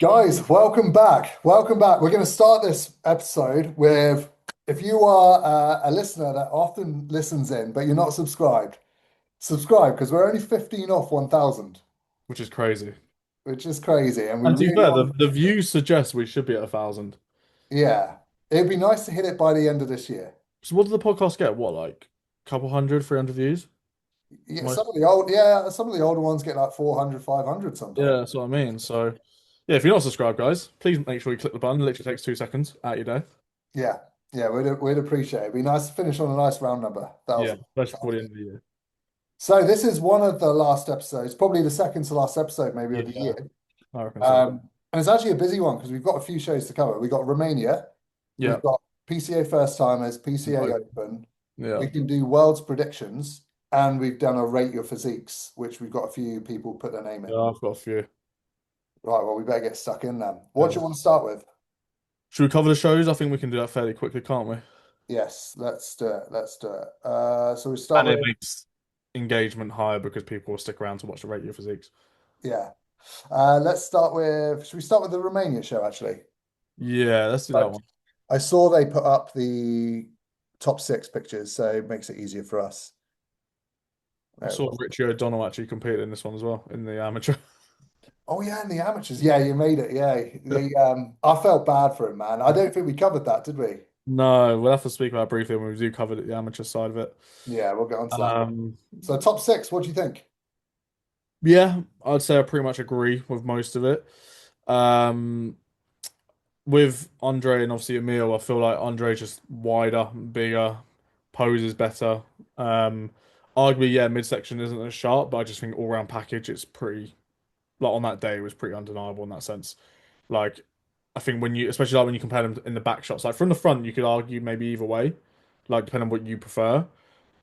Guys, welcome back. Welcome back. We're going to start this episode with if you are a listener that often listens in, but you're not subscribed, subscribe because we're only 15 off 1,000, Which is crazy. which is crazy. And we And to be really fair, want, the views suggest we should be at 1,000. yeah, it'd be nice to hit it by the end of this year. So what did the podcast get? What, like a couple hundred, 300 views? Yeah, Most. some of the older ones get like 400, 500 sometimes. Yeah, that's what I mean. So yeah, if you're not subscribed, guys, please make sure you click the button. It literally takes 2 seconds out your day. Yeah, yeah, we'd appreciate it. It'd be nice to finish on a nice round number, Yeah, 1,000. especially before the end of the year. So this is one of the last episodes, probably the second to last episode maybe of the Yeah, year. I reckon so. And it's actually a busy one because we've got a few shows to cover. We've got Romania, Yeah. we've got PCA First Timers, PCA No. Open, Yeah. we can do World's Predictions, and we've done a Rate Your Physiques, which we've got a few people put their name in. Yeah, I've got a few. Right, well, we better get stuck in then. What do Yeah. you want to start with? Should we cover the shows? I think we can do that fairly quickly, can't we? Yes, let's do it. Let's do it. So we start And it with, makes engagement higher because people will stick around to watch the regular physiques. yeah. Let's start with, should we start with the Romania show actually? Yeah, let's do that Right. one. I saw they put up the top six pictures, so it makes it easier for us. I There it saw was. Richie O'Donnell actually competed in this one as well in the amateur. Oh yeah, and the amateurs. Yeah, you made it. Yeah, I felt bad for him, man. I don't think we covered that, did we? No, we'll have to speak about it briefly when we do cover the amateur side of it. Yeah, we'll get on to that. Um, So top six, what do you think? yeah, I'd say I pretty much agree with most of it. Um, with Andre and obviously Emil, I feel like Andre's just wider, bigger, poses better. Um, Arguably, yeah, midsection isn't as sharp, but I just think all round package, it's pretty, like on that day, it was pretty undeniable in that sense. Like, I think when you, especially like when you compare them in the back shots, like from the front, you could argue maybe either way, like depending on what you prefer.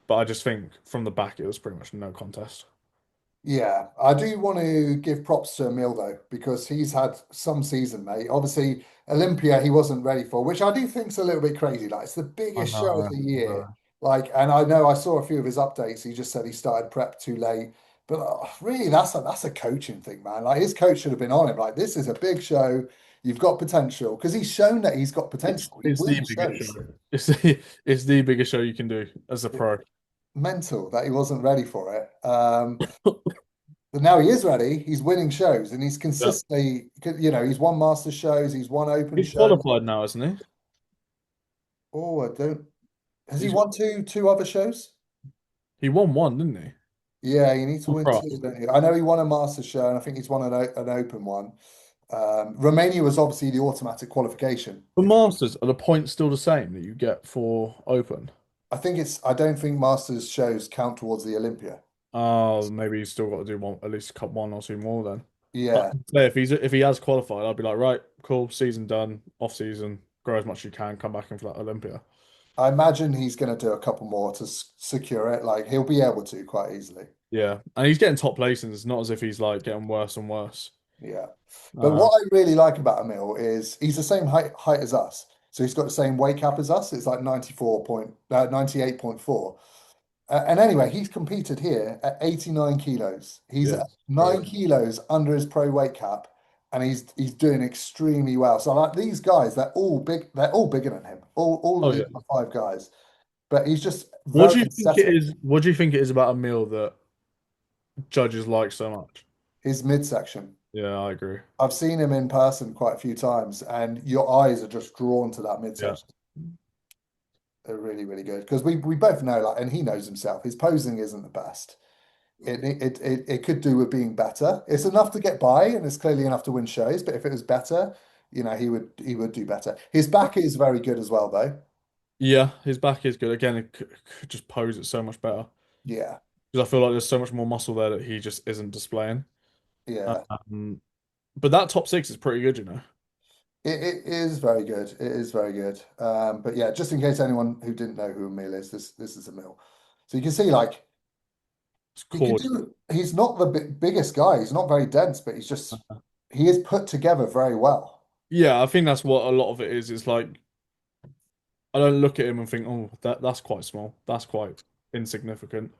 But I just think from the back, it was pretty much no contest. Yeah, I do want to give props to Emil though, because he's had some season, mate. Obviously, Olympia he wasn't ready for, which I do think's a little bit crazy. Like it's the I biggest show of know. the year. No. Like, and I know I saw a few of his updates. He just said he started prep too late. But really, that's a coaching thing, man. Like his coach should have been on him. Like, this is a big show. You've got potential because he's shown that he's got It's potential. He it's the wins biggest shows. show. It's the biggest show you can do as a pro. Mental that he wasn't ready for it. But now he is ready. He's winning shows, and he's Yeah. consistently, he's won master shows, he's won open He's shows. qualified now, isn't he? Oh, I don't. Has he He's won two other shows? he won one, didn't he? Yeah, you need to One win pro. two, don't you? I know he won a master show, and I think he's won an open one. Romania was obviously the automatic qualification. For Masters, are the points still the same that you get for Open? I think it's. I don't think masters shows count towards the Olympia. Oh, maybe he's still got to do one, at least cut one or two more then. But Yeah, yeah, if he has qualified, I'd be like, right, cool, season done, off season, grow as much as you can, come back in for that Olympia. I imagine he's going to do a couple more to secure it. Like he'll be able to quite easily. Yeah, and he's getting top placings. It's not as if he's like getting worse and worse. Yeah. But Uh, what I really like about Emil is he's the same height as us. So he's got the same weight cap as us. It's like 98.4. And anyway, he's competed here at 89 kilos. He's yeah, at great. 9 kilos under his pro weight cap, and he's doing extremely well. So like these guys, they're all bigger than him. All of Oh these yeah. are five guys. But he's just What very do you think it aesthetic. is? What do you think it is about a meal that judges like so much? His midsection. Yeah, I agree. I've seen him in person quite a few times, and your eyes are just drawn to that Yeah. midsection. They're really, really good because we both know, like, and he knows himself. His posing isn't the best. It could do with being better. It's enough to get by, and it's clearly enough to win shows. But if it was better, he would do better. His back is very good as well, though. Yeah, his back is good. Again, it could just pose it so much better Yeah, because I feel like there's so much more muscle there that he just isn't displaying. yeah. Um, but that top six is pretty good, you know. It is very good. It is very good. But yeah, just in case anyone who didn't know who Emil is, this is Emil. So you can see, like, It's he could cord. do. He's not the biggest guy. He's not very dense, but he is put together very well. Yeah, I think that's what a lot of it is. It's like I don't look at him and think, oh, that's quite small. That's quite insignificant.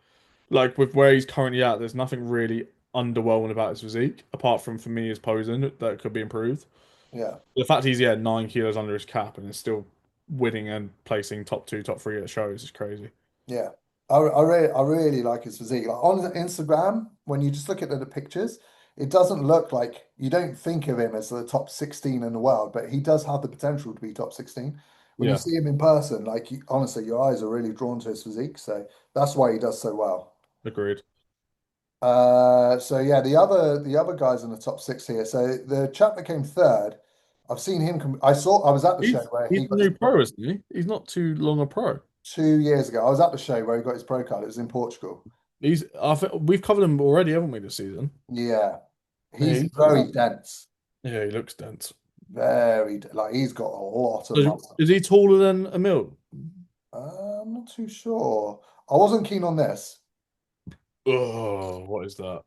Like with where he's currently at, there's nothing really. underwhelming about his physique, apart from for me his posing that could be improved. Yeah. The fact he's 9 kilos under his cap and is still winning and placing top two, top three at shows is crazy. Yeah, I really like his physique. Like on Instagram, when you just look at the pictures, it doesn't look like you don't think of him as the top 16 in the world, but he does have the potential to be top 16. When you Yeah, see him in person, honestly, your eyes are really drawn to his physique. So that's why he does so well. agreed. So yeah, the other guys in the top six here. So the chap that came third, I've seen him. I was at the show where He's he the got his new pro, isn't he? He's not too long a pro. 2 years ago. I was at the show where he got his pro card. It was in Portugal. I think we've covered him already, haven't we, this season? Yeah, Yeah, he's very dense, yeah, he looks dense. like he's got a lot of So, muscle. is he taller than Emil? I'm not too sure. I wasn't keen on this. Oh, what is that?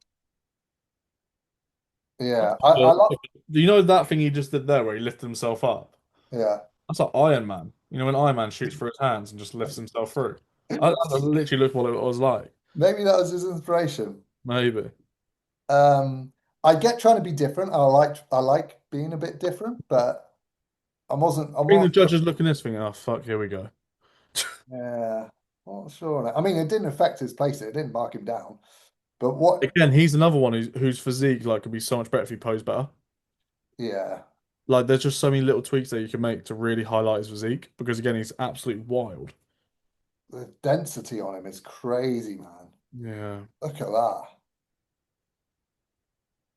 Yeah, I like. Do you know that thing he just did there where he lifted himself up? Yeah, That's like Iron Man. You know when Iron Man shoots through his hands and just lifts himself through? I literally looked what it was like. maybe that was his inspiration. Maybe. Um, I get trying to be different. I like being a bit different, but I'm Being the not. judges looking at this thing, oh fuck, here we go. Yeah, not sure on that. I mean, it didn't affect his place. It didn't mark him down. But what? Again, he's another one whose physique like could be so much better if he posed better. Yeah, Like there's just so many little tweaks that you can make to really highlight his physique because again, he's absolutely wild. the density on him is crazy, man. Yeah. Look at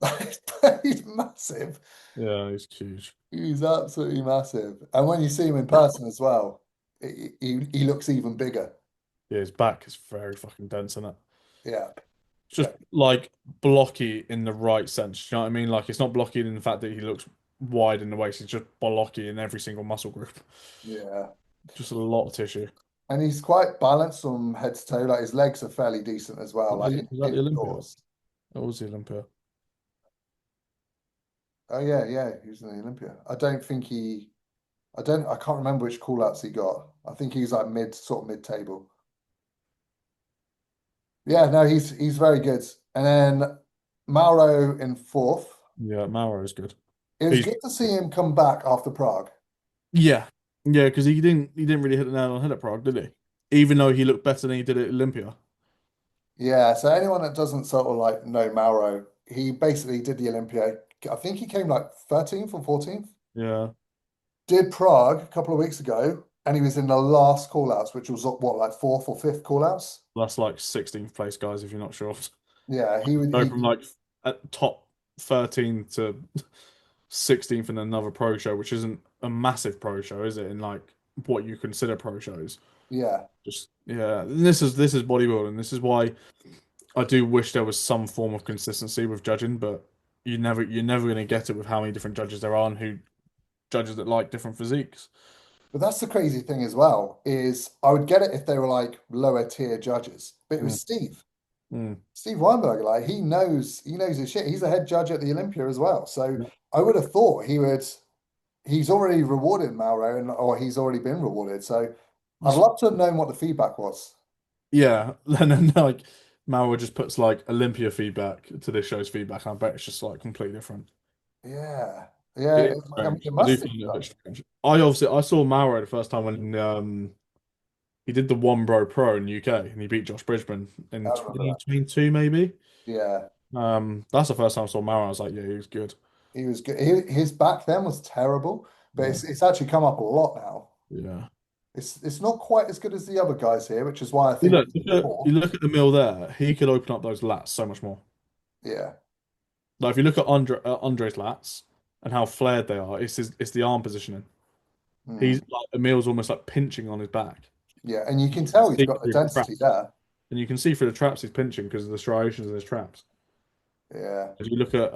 that. He's massive. Yeah, he's huge. He's absolutely massive. And when you see him in person as well, he looks even bigger. Yeah, his back is very fucking dense, isn't it? Yeah. It's Yeah. just like blocky in the right sense. You know what I mean? Like it's not blocky in the fact that he looks wide in the waist. It's just blocky in every single muscle group. Yeah. Just a lot of tissue. And he's quite balanced from head to toe. Like his legs are fairly decent as well, like Was that the Olympia? indoors. That was the Olympia. Oh yeah, yeah, he was in the Olympia. I can't remember which call outs he got. I think he's like sort of mid table. Yeah, no, he's very good. And then Mauro in fourth. Yeah, Mauro is good. It was He's good to see him come back after Prague. yeah, yeah, because he didn't really hit the nail on the head at Prague, did he? Even though he looked better than he did at Olympia. Yeah, so anyone that doesn't sort of like know Mauro, he basically did the Olympia. I think he came like 13th or 14th. Yeah, Did Prague a couple of weeks ago, and he was in the last call outs, which was what, like fourth or fifth call outs? that's like 16th place guys if you're not sure. Yeah, he would Go he from like at top 13 to 16th in another pro show, which isn't a massive pro show, is it? In like what you consider pro shows. yeah. Just yeah, this is bodybuilding. This is why I do wish there was some form of consistency with judging, but you're never going to get it with how many different judges there are and who judges that like different physiques. But that's the crazy thing as well, is I would get it if they were like lower tier judges. But it Mm, was Steve. mm. Steve Weinberger, like he knows his shit. He's the head judge at the Olympia as well. So I would have thought he's already rewarded Mauro or he's already been rewarded. So I'd love to have known what the feedback was. Yeah, and then like Mara just puts like Olympia feedback to this show's feedback, and I bet it's just like completely different. Yeah. Yeah. It is I mean, strange. it I do must have find it a bit done. strange. I saw Mara the first time when he did the One Bro Pro in the UK and he beat Josh Bridgman I in remember that. 2022 maybe. Yeah. That's the first time I saw Mara. I was like, yeah, he was good. He was good. His back then was terrible, but Yeah, it's actually come up a lot now. yeah. It's not quite as good as the other guys here, which is why I You think look, he's look at you fourth. look at the mill there. He could open up those lats so much more. Yeah. Like if you look at Andre's lats and how flared they are, it's the arm positioning. Hmm. He's like Emil's almost like pinching on his back. Yeah. And you You can can tell he's see got the through the density traps, there. and you can see through the traps he's pinching because of the striations in his traps. Yeah. If you look at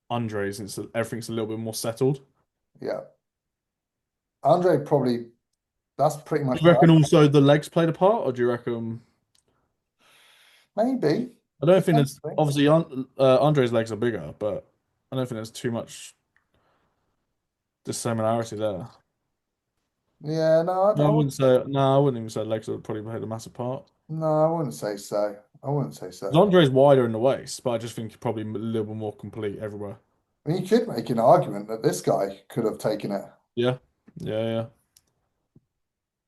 Andre's, everything's a little bit more settled. Yeah. Andre probably, that's pretty Do much you where reckon also the legs played a part, or do you reckon? maybe. I don't think there's Potentially. obviously Andre's legs are bigger, but I don't think there's too much dissimilarity there. Yeah. No, No, I wouldn't say. No, I wouldn't even say legs would probably play a massive part. no, I wouldn't say so. I wouldn't say 'Cause so. Andre's wider in the waist, but I just think he's probably a little bit more complete everywhere. I mean, you could make an argument that this guy could have taken it. Yeah, yeah,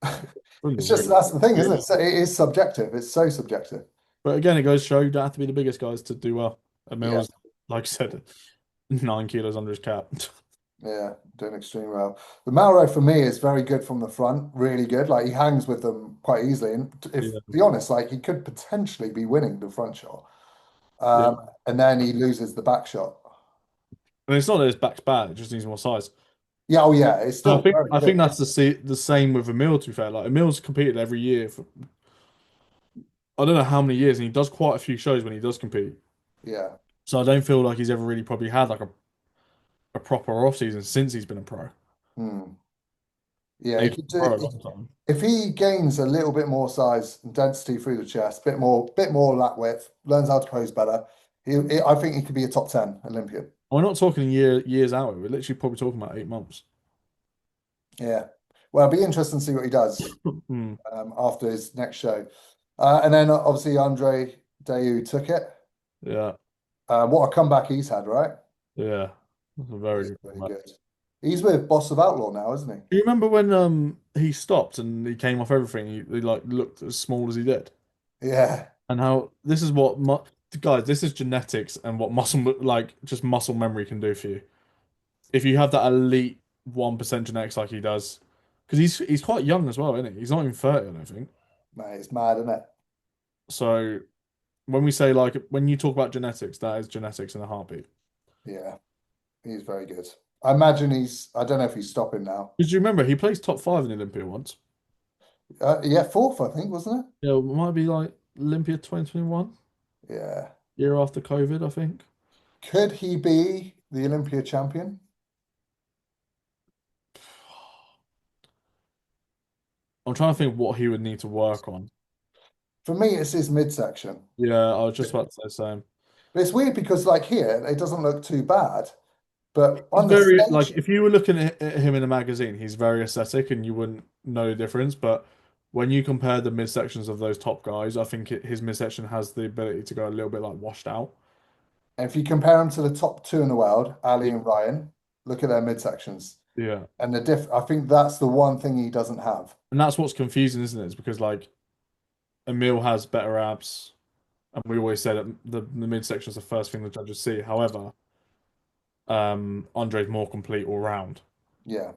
yeah. Really It's just agree. that's the thing, isn't Yeah. it? So it is subjective. It's so subjective. But again, it goes to show you don't have to be the biggest guys to do well. Yeah, Emil's, like I said, 9 kilos under his cap. yeah, doing extremely well. The Mauro for me is very good from the front, really good. Like he hangs with them quite easily. And if to Yeah, be honest, like he could potentially be winning the front shot. yeah. And then he loses the back shot. And it's not that his back's bad; it just needs more size. Yeah, oh yeah, it's And still very I think big. that's the same with Emil. To be fair, like Emil's competed every year for I don't know how many years, and he does quite a few shows when he does compete. Yeah. So I don't feel like he's ever really probably had like a proper off season since he's been a pro. Hmm. Yeah, And he he's could been a pro do a long time. if he gains a little bit more size and density through the chest, bit more lat width, learns how to pose better. I think he could be a top 10 Olympian. We're not talking years out. We're literally probably talking about 8 months. Yeah. Well, it'll be interesting to see what he does Hmm. after his next show. And then obviously Andre Dayu took it. Yeah, What a comeback he's had, right? yeah. That's a very He's good really comeback. good. He's with Boss of Outlaw now, isn't he? Do you remember when he stopped and he came off everything? He like looked as small as he did, Yeah, and how this is what mu guys, this is genetics and what like just muscle memory can do for you. If you have that elite 1% genetics like he does, because he's quite young as well, isn't he? He's not even 30, I don't think. mate, it's mad, isn't it? So when we say like when you talk about genetics, that is genetics in a heartbeat. Yeah, he's very good. I imagine I don't know if he's stopping now. Because you remember he placed top five in Olympia once. Yeah, fourth, I think, wasn't Yeah, it might be like Olympia 2021, it? Yeah. year after COVID, I think. Could he be the Olympia champion? I'm trying to think what he would need to work on. For me, it's his midsection. Yeah, I was just about to say the same. But it's weird because, like here, it doesn't look too bad. But He's on the very like stage, if you were looking at him in a magazine, he's very aesthetic and you wouldn't know the difference. But when you compare the midsections of those top guys, I think his midsection has the ability to go a little bit like washed out. if you compare him to the top two in the world, Ali Yeah. and Ryan, look at their midsections. Yeah. And I think that's the one thing he doesn't have. And that's what's confusing, isn't it? It's because like Emil has better abs, and we always said that the midsection is the first thing the judges see. However, Andre's more complete all round. Yeah, yeah,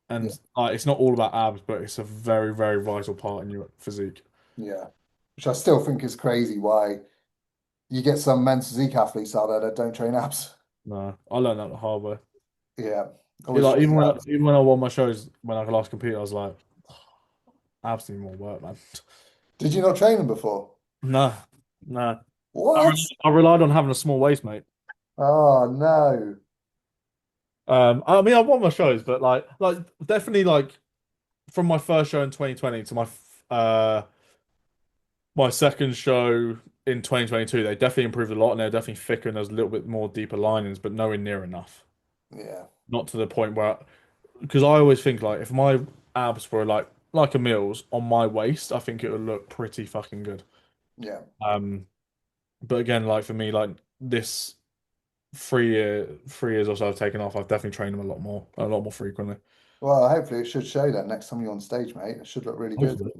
And it's not all about abs, but it's a very, very vital part in your physique. yeah. Which I still think is crazy why you get some men's physique athletes out there that don't train abs. No, I learned that the hard way. Yeah, Yeah, always like train abs. even when I won my shows when I could last compete, I was like, abs need more work, man. Did you not train them before? No, no. What? I relied on having a small waist, mate. Oh no. I mean, I won my shows, but like definitely like from my first show in 2020 to my second show in 2022, they definitely improved a lot and they're definitely thicker and there's a little bit more deeper linings, but nowhere near enough. Yeah, Not to the point where, because I always think like if my abs were like a Mills on my waist, I think it would look pretty fucking good. yeah. Um, but again, like for me, like this 3 years or so I've taken off, I've definitely trained them a lot more frequently. Well, hopefully it should show that next time you're on stage, mate. It should look really good. Hopefully.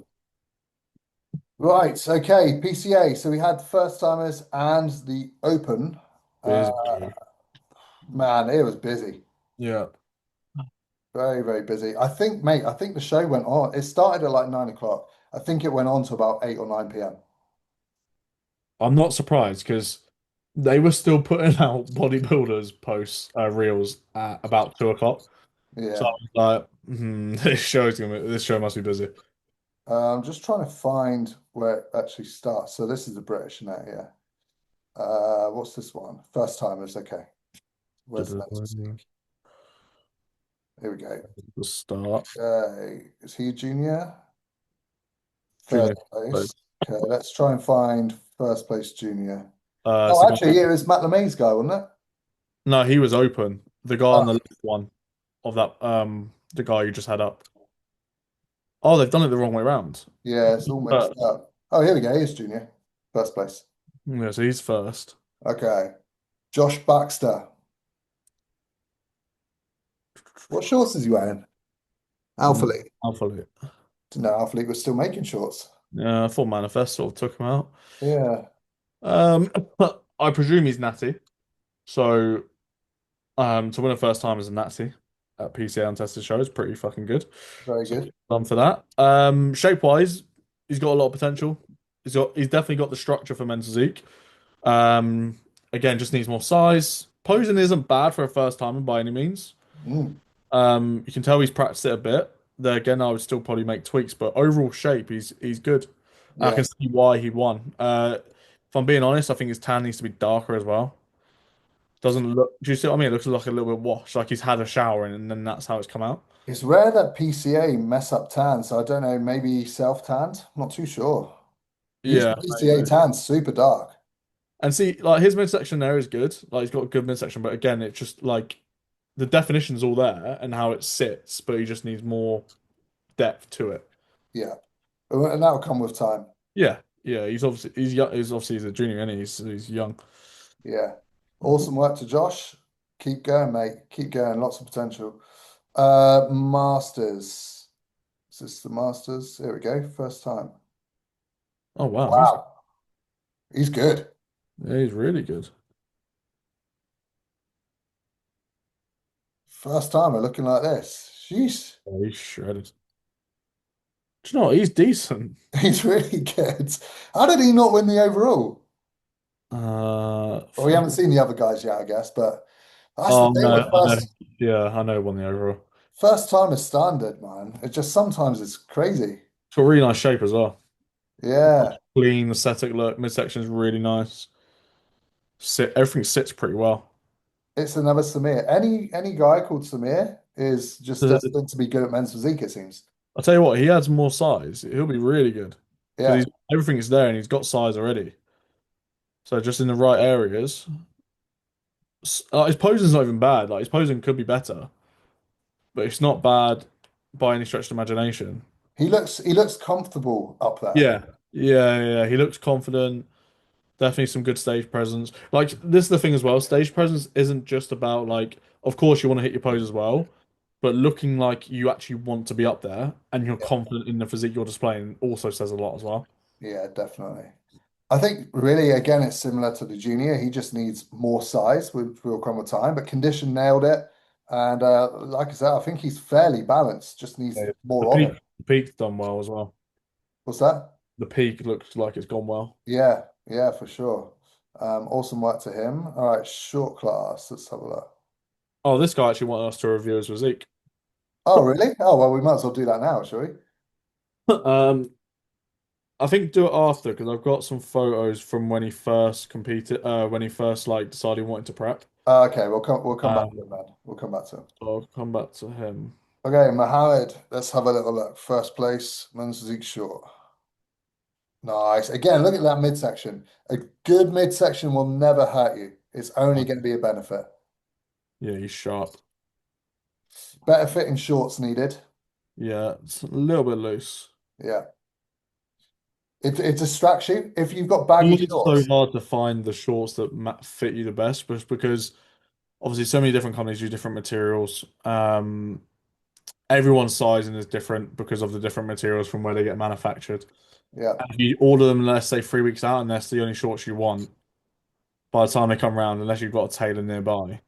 Right, okay, PCA. So we had first timers and the Open. Uh, Busy. man, it was busy. Yeah. Very, very busy. I think, mate, I think the show went on. It started at like 9 o'clock. I think it went on to about 8 or 9 p.m. I'm not surprised because they were still putting out bodybuilders posts, reels at about 2 o'clock. So I Yeah. was like, this show must be busy. I'm just trying to find where it actually starts. So this is the British now, yeah. What's this one? First timers. Okay. Where's the men's The physique? Here we go. start. Is he a junior? Third Junior. place. Okay, let's try and find first place junior. It's Oh, the guy. actually, yeah, it was Matt LeMay's guy, wasn't it? No, he was open. The guy on Oh, the left one of that the guy you just had up. Oh, they've done it the wrong way around. yeah, it's all mixed First. up. Oh, here we go. Here's junior. First place. Yeah, so he's first. Okay. Josh Baxter. What shorts is he wearing? Alpha League. Alpha. Didn't know Alpha League was still making shorts. Yeah, I thought Manifest sort of took him out. Yeah, Um, I presume he's natty. So, to win a first time as a natty at PCA untested show is pretty fucking good. very So, good. done for that. Shape wise, he's got a lot of potential. He's definitely got the structure for men's physique. Um, again, just needs more size. Posing isn't bad for a first timer by any means. Mm, You can tell he's practiced it a bit. There again, I would still probably make tweaks, but overall shape, he's good. I yeah. can see why he won. If I'm being honest, I think his tan needs to be darker as well. Doesn't look. Do you see what I mean? It looks like a little bit washed, like he's had a shower and then that's how it's come out. It's rare that PCA mess up tan, so I don't know, maybe self-tanned? I'm not too sure. Yeah, Usually PCA maybe. tan's super dark. And see, like his midsection there is good. Like he's got a good midsection, but again, it's just like the definition's all there and how it sits, but he just needs more depth to it. Yeah. And that'll come with time. Yeah. He's young. He's a junior, and he's young. Yeah. Awesome work to Josh. Keep going, mate. Keep going. Lots of potential. Masters. Is this the Masters? Here we go. First time. Oh wow, Wow. He's good. he's really good. First timer looking like this. Jeez. Oh, he's shredded. Do you know what? He's decent. He's really good. How did he not win the overall? Well, we haven't Fuck. seen the other guys yet, I guess, but that's the Oh thing no, with I know. first Yeah, I know. Won the overall. first time is standard, man. It just sometimes it's crazy. It's got a really nice shape as well. Yeah. Clean, aesthetic look. Midsection is really nice. Everything sits pretty well. It's another Samir. Any guy called Samir is just I'll destined to be good at men's physique, it seems. tell you what, he adds more size. He'll be really good because Yeah. he's everything is there and he's got size already. So just in the right areas. His posing's not even bad. Like his posing could be better, but it's not bad by any stretch of imagination. He looks comfortable up there. Yeah. He looks confident. Definitely some good stage presence. Like this is the thing as well. Stage presence isn't just about like, of course you want to hit your pose as well, but looking like you actually want to be up there and you're Yeah, confident in the physique you're displaying also says a lot as well. yeah, definitely. I think really again it's similar to the junior. He just needs more size, which will come with time. But condition nailed it. And like I said, I think he's fairly balanced, just needs Yeah. The more of peak, it. the peak's done well as well. What's that? The peak looks like it's gone well. Yeah, yeah, for sure. Awesome work to him. All right, short class. Let's have a look. Oh, this guy actually wanted us to review his physique. Oh, really? Oh, well, we might as well do that now, shall we? Um, I think do it after because I've got some photos from when he first competed, when he first like decided he wanted to prep. Okay, we'll come back to him, Um, man. We'll come back to him. so I'll come back to him. Okay, Mohammed, let's have a little look. First place, men's physique short. Nice. Again, look at that midsection. A good midsection will never hurt you. It's only going to be a benefit. Yeah, he's sharp. Better fitting shorts needed. Yeah, it's a little bit loose. Yeah. It distracts you. If you've got baggy It's so shorts, hard to find the shorts that fit you the best, just because obviously so many different companies use different materials. Everyone's sizing is different because of the different materials from where they get manufactured. yeah, And if you order them, let's say 3 weeks out, and that's the only shorts you want, by the time they come around, unless you've got a tailor nearby,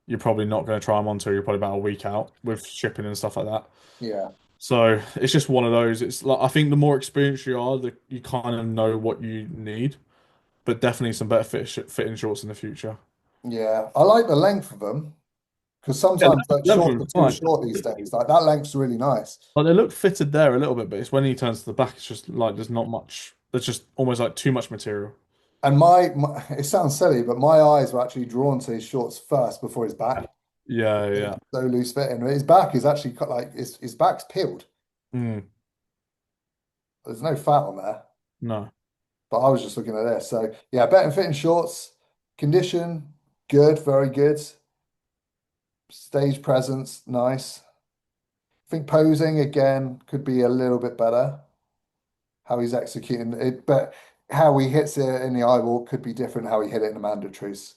you're probably not going to try them on until you're probably about a week out with shipping and stuff like that. yeah, So it's just one of those. It's like I think the more experienced you are, the you kind of know what you need, but definitely some better fitting shorts in the future. yeah. I like the length of them because Yeah, sometimes like length shorts was are too fine. short these days. Like that length's really nice. Like they look fitted there a little bit, but it's when he turns to the back, it's just like there's not much. There's just almost like too much material. And it sounds silly, but my eyes were actually drawn to his shorts first before his back. Yeah. So loose fitting. His back is actually like his back's peeled. Mm, There's no fat on there. no. But I was just looking at this. So yeah, better fitting shorts, condition, good, very good. Stage presence, nice. I think posing again could be a little bit better. How he's executing it, but how he hits it in the eye wall could be different how he hit it in the mandatories.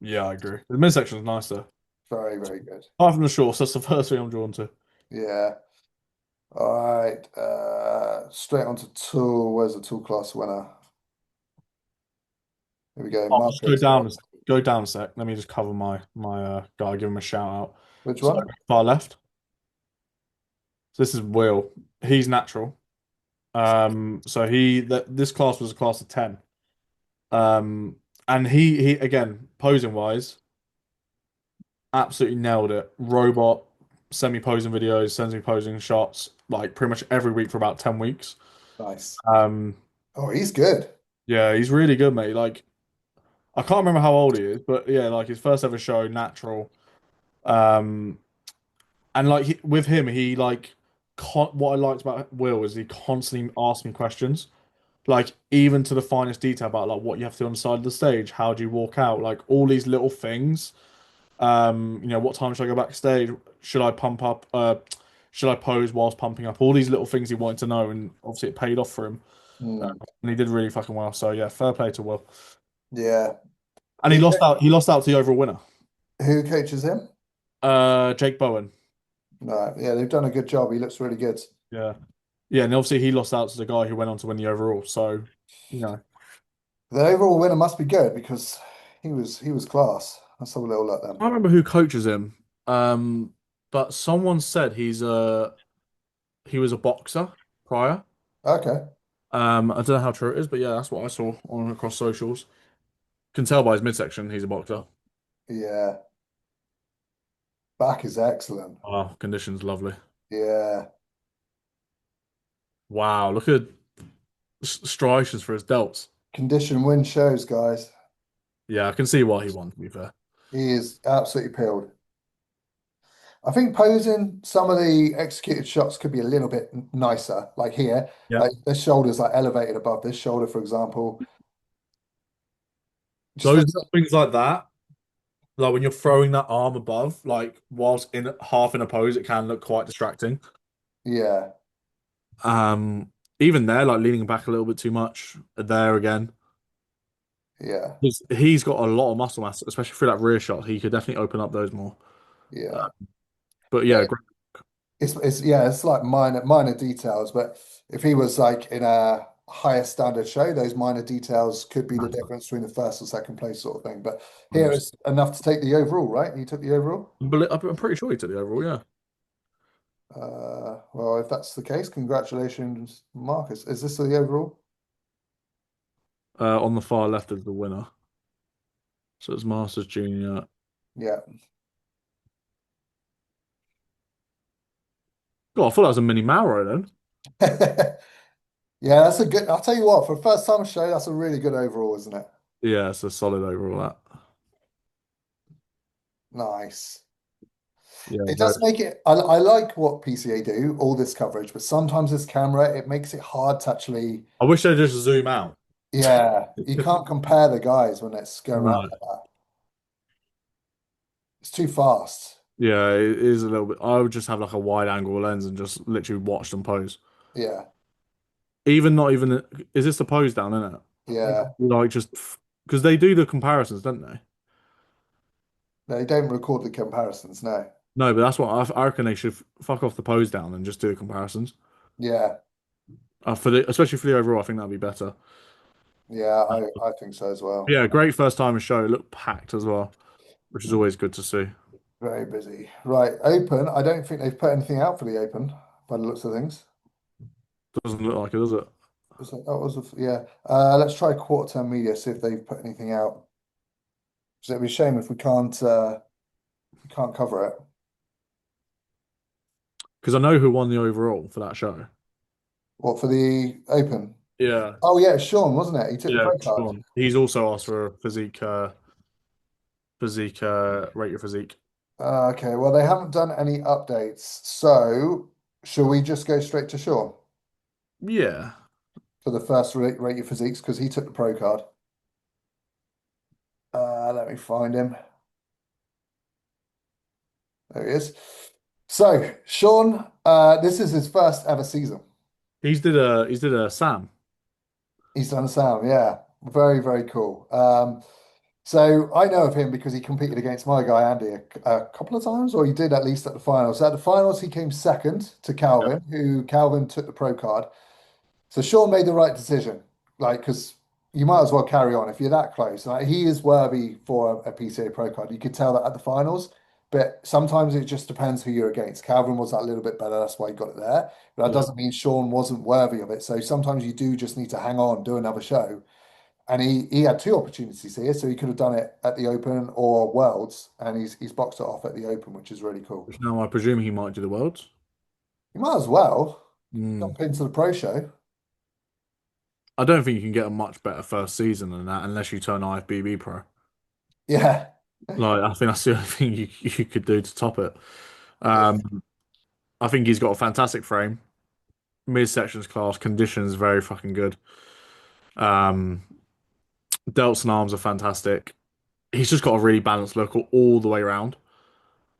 Yeah, I agree. The midsection is nicer. Very, very good. Apart from the shorts, that's the first thing I'm drawn to. Yeah. All right. Straight on to tool. Where's the tool class winner? Here we go. I'll just Macca as well. go down a sec. Let me just cover my guy, give him a shout out. Which So one? far left. So this is Will. He's natural. So this class was a class of 10. Um, and he again, posing wise, absolutely nailed it. Robot, send me posing videos, sends me posing shots, like pretty much every week for about 10 weeks. Nice. Um, Oh, he's good. yeah, he's really good, mate. Like I can't remember how old he is, but yeah, like his first ever show, natural. Um, and like with him, he like what I liked about Will is he constantly asked me questions, like even to the finest detail about like what you have to do on the side of the stage, how do you walk out, like all these little things. What time should I go backstage? Should I pump up? Should I pose whilst pumping up? All these little things he wanted to know, and obviously it paid off for him, Hmm. and he did really fucking well. So yeah, fair play to Will. Yeah. And he He, lost out. He lost out to the overall winner, who coaches him? Jake Bowen. No. Yeah, they've done a good job. He looks really good. Yeah, yeah, and obviously he lost out to the guy who went on to win the overall. So you know, The overall winner must be good because he was class. Let's have a little look I then. don't remember who coaches him. But someone said he was a boxer prior. Okay. I don't know how true it is, but yeah, that's what I saw on across socials. Can tell by his midsection he's a boxer. Yeah. Back is excellent. Wow, conditions lovely. Yeah. Wow, look at striations for his delts. Condition win shows, guys. Yeah, I can see why he won, to be fair. He is absolutely peeled. I think posing some of the executed shots could be a little bit nicer. Like here, Yeah. like this shoulder's like elevated above this shoulder, for example. Just Those looks, things like that, like when you're throwing that arm above, like whilst in half in a pose, it can look quite distracting. yeah, Um, Even there, like leaning back a little bit too much there again. yeah, He's got a lot of muscle mass, especially through that rear shot. He could definitely open up those more. yeah. Uh, but Yeah, yeah, great. it's like minor details, but if he was like in a higher standard show, those minor details could be the difference between the first or second place sort of thing. But here it's enough to take the overall, right? He took the overall. But I'm pretty sure he took the overall, yeah. Well, if that's the case, congratulations, Marcus. Is this the overall? On the far left is the winner. So it's Masters Junior. Yeah. God, I thought that was a mini Mauro then. Yeah, that's a good. I'll tell you what, for a first time show, that's a really good overall, isn't it? Yeah, it's a solid overall that. Nice. Yeah, It very. does make it. I like what PCA do, all this coverage, but sometimes this camera, it makes it hard to actually. I wish they'd just zoom out. Yeah, you can't compare the guys when it's going around No. like that. It's too fast. Yeah, it is a little bit. I would just have like a wide angle lens and just literally watch them pose. Yeah, Even not even. Is this the pose down, isn't it? yeah. Like just because they do the comparisons, don't they? They don't record the comparisons, no. No, but that's what I reckon they should fuck off the pose down and just do the comparisons. Yeah, Especially for the overall, I think that'd be better. yeah, I think so as well. Yeah, great first time show. It looked packed as well, which is always good to see. Very busy. Right, Open. I don't think they've put anything out for the Open by the looks of things. Doesn't look like it, does it? That was yeah. Let's try quarter term media, see if they've put anything out. So it'd be a shame if we can't cover it. Because I know who won the overall for that show. What for the Open? Yeah. Oh yeah, Sean, wasn't it? He took the Yeah, pro card. Sean. He's also asked for a rate your physique. Okay, well they haven't done any updates, so shall we just go straight to Sean Yeah. for the first rate your physiques because he took the pro card. Let me find him. There he is. So Sean, this is his first ever season. He's did a Sam. He's done Sam, yeah. Very, very cool. So I know of him because he competed against my guy Andy a couple of times, or he did at least at the finals. At the finals, he came second to Yeah. Calvin, who Calvin took the pro card. So Sean made the right decision, like because you might as well carry on if you're that close. Like he is worthy for a PCA Pro card. You could tell that at the finals, but sometimes it just depends who you're against. Calvin was that little bit better, that's why he got it there. But that Yeah. doesn't mean Sean wasn't worthy of it. So sometimes you do just need to hang on, do another show. And he had two opportunities here, so he could have done it at the Open or Worlds, and he's boxed it off at the Open, which is really cool. Which now I presume he might do the Worlds. You might as well Mm. jump into the pro show. I don't think you can get a much better first season than that unless you turn IFBB pro. Yeah. Like I think that's the only thing you could do to top it. Yeah. Um, I think he's got a fantastic frame, mid sections class, conditions very fucking good. Um, delts and arms are fantastic. He's just got a really balanced look all the way around.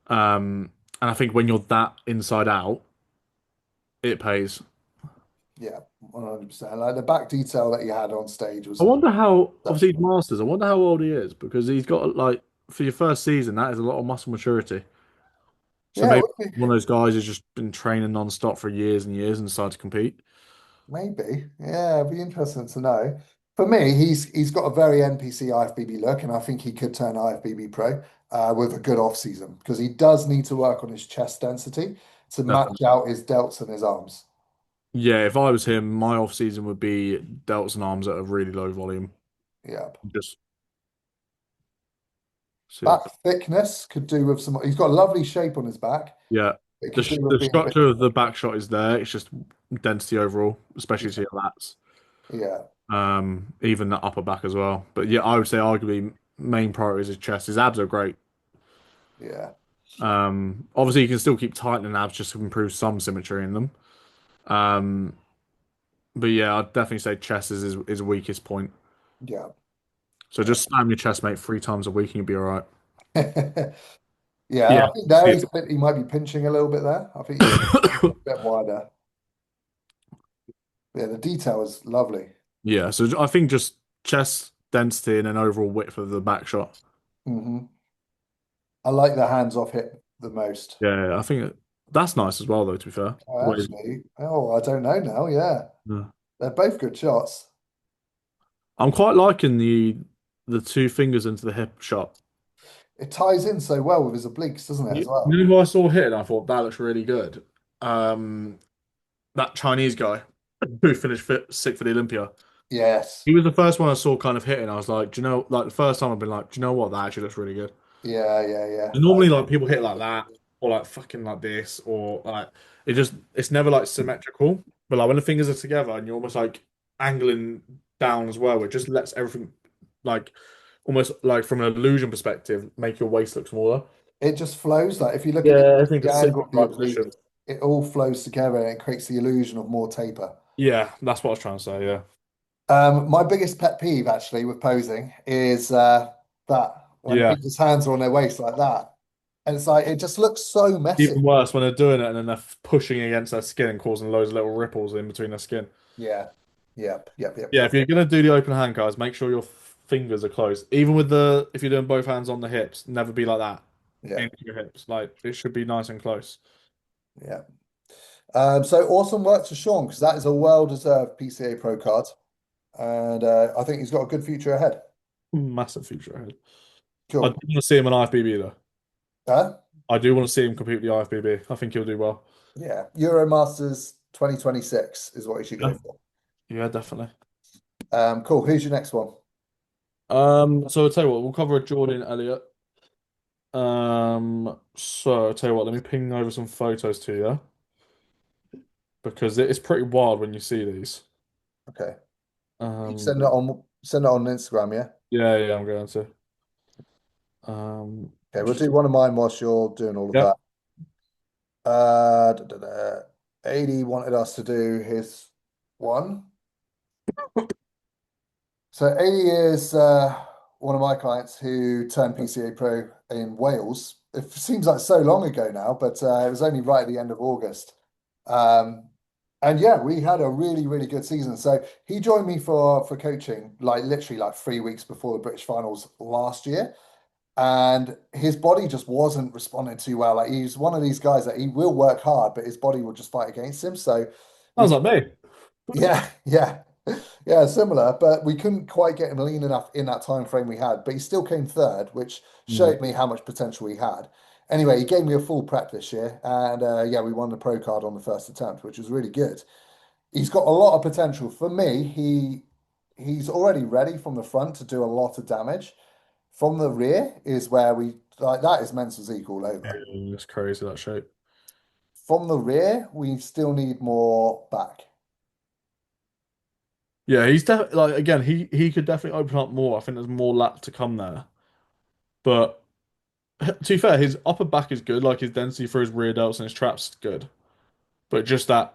And I think when you're that inside out, it pays. Yeah, 100%. Like the back detail that you had on stage I was wonder how, obviously, he's exceptional. Masters. I wonder how old he is because he's got like for your first season, that is a lot of muscle maturity. So Yeah, it maybe would be, one of those guys who's just been training non-stop for years and years and decided to compete. maybe. Yeah, it'd be interesting to know. For me, he's got a very NPC IFBB look, and I think he could turn IFBB pro with a good off season because he does need to work on his chest density to match Definitely. out his delts and his arms. Yeah, if I was him, my off season would be delts and arms at a really low volume. Yeah. Just see Back it. thickness could do with some. He's got a lovely shape on his back. Yeah, It the could do with the being a bit. structure of the back shot is there. It's just density overall, especially to Yeah. your lats. Yeah. Even the upper back as well. But yeah, I would say arguably main priority is his chest. His abs are great. Yeah. Obviously you can still keep tightening abs just to improve some symmetry in them. Um, but yeah, I'd definitely say chest is his weakest point. Yeah. So just slam your chest, mate, 3 times a week and you'll be all right. Yeah, Yeah. I think there he might be pinching a little bit there. I think he could be a bit wider. Yeah, the detail is lovely. Yeah, so I think just chest density and then overall width of the back shot. Hmm. I like the hands off hip the most. Yeah, I think that's nice as well, though, to be fair. The Oh, way, actually, oh, I don't know now. Yeah, yeah. they're both good shots. I'm quite liking the 2 fingers into the hip shot. It ties in so well with his obliques, doesn't it, as You well? know who I saw hit and I thought that looks really good? Um, that Chinese guy who finished sixth for the Olympia. Yes. He was the first one I saw kind of hitting. I was like, do you know, like the first time I've been like, do you know what? That actually looks really good. Yeah, yeah, yeah. And normally, like people hit like that, or like fucking like this, or like it's never like symmetrical. But like when the fingers are together and you're almost like angling down as well, it just lets everything like almost like from an illusion perspective make your waist look smaller. It just flows. Like if you look at Yeah, I think the it's sitting angle in of the the right oblique, position. it all flows together and it creates the illusion of more taper. Yeah, that's what I was trying to say. Yeah, My biggest pet peeve actually with posing is that when yeah. people's hands are on their waist like that. And it's like it just looks so messy. Even worse when they're doing it and then they're pushing against their skin and causing loads of little ripples in between their skin. Yeah. Yep. Yep. Yep. Yeah, Yep. if you're gonna do the open hand, guys, make sure your fingers are closed. Even with the if you're doing both hands on the hips, never be like that Yeah. into your hips. Like it should be nice and close. Yeah. So awesome work to Sean because that is a well-deserved PCA Pro card, and I think he's got a good future ahead. Massive future ahead. I do Cool. want to see him in IFBB though. Uh, I do want to see him compete with the IFBB. I think he'll do well. yeah. Euromasters 2026 is what you should go Yeah, for. yeah, definitely. Cool. Who's your next one? So I'll tell you what, we'll cover a Jordan Elliott. So I'll tell you what, let me ping over some photos to you because it's pretty wild when you see these. Okay. You Um, send it on Instagram, yeah? yeah, yeah, I'm going to. Okay, we'll Just do one of mine whilst you're doing all of yeah. that. Da, da, da. 80 wanted us to do his one. So 80 is one of my clients who turned PCA Pro in Wales. It seems like so long ago now, but it was only right at the end of August. Um, And yeah, we had a really, really good season. So he joined me for coaching, like literally like 3 weeks before the British finals last year. And his body just wasn't responding too well. Like he's one of these guys that he will work hard, but his body will just fight against him. So we, Sounds like me. yeah, yeah, yeah, similar. But we couldn't quite get him lean enough in that time frame we had. But he still came third, which Mm. showed me how much potential he had. Anyway, he gave me a full prep this year, and yeah, we won the pro card on the first attempt, which was really good. He's got a lot of potential. For me, he's already ready from the front to do a lot of damage. From the rear is where we like that is men's physique all Yeah, over. it's crazy that shape. From the rear, we still need more back. Yeah, he's definitely like again, he could definitely open up more. I think there's more lap to come there. But to be fair, his upper back is good, like his density for his rear delts and his traps is good. But just that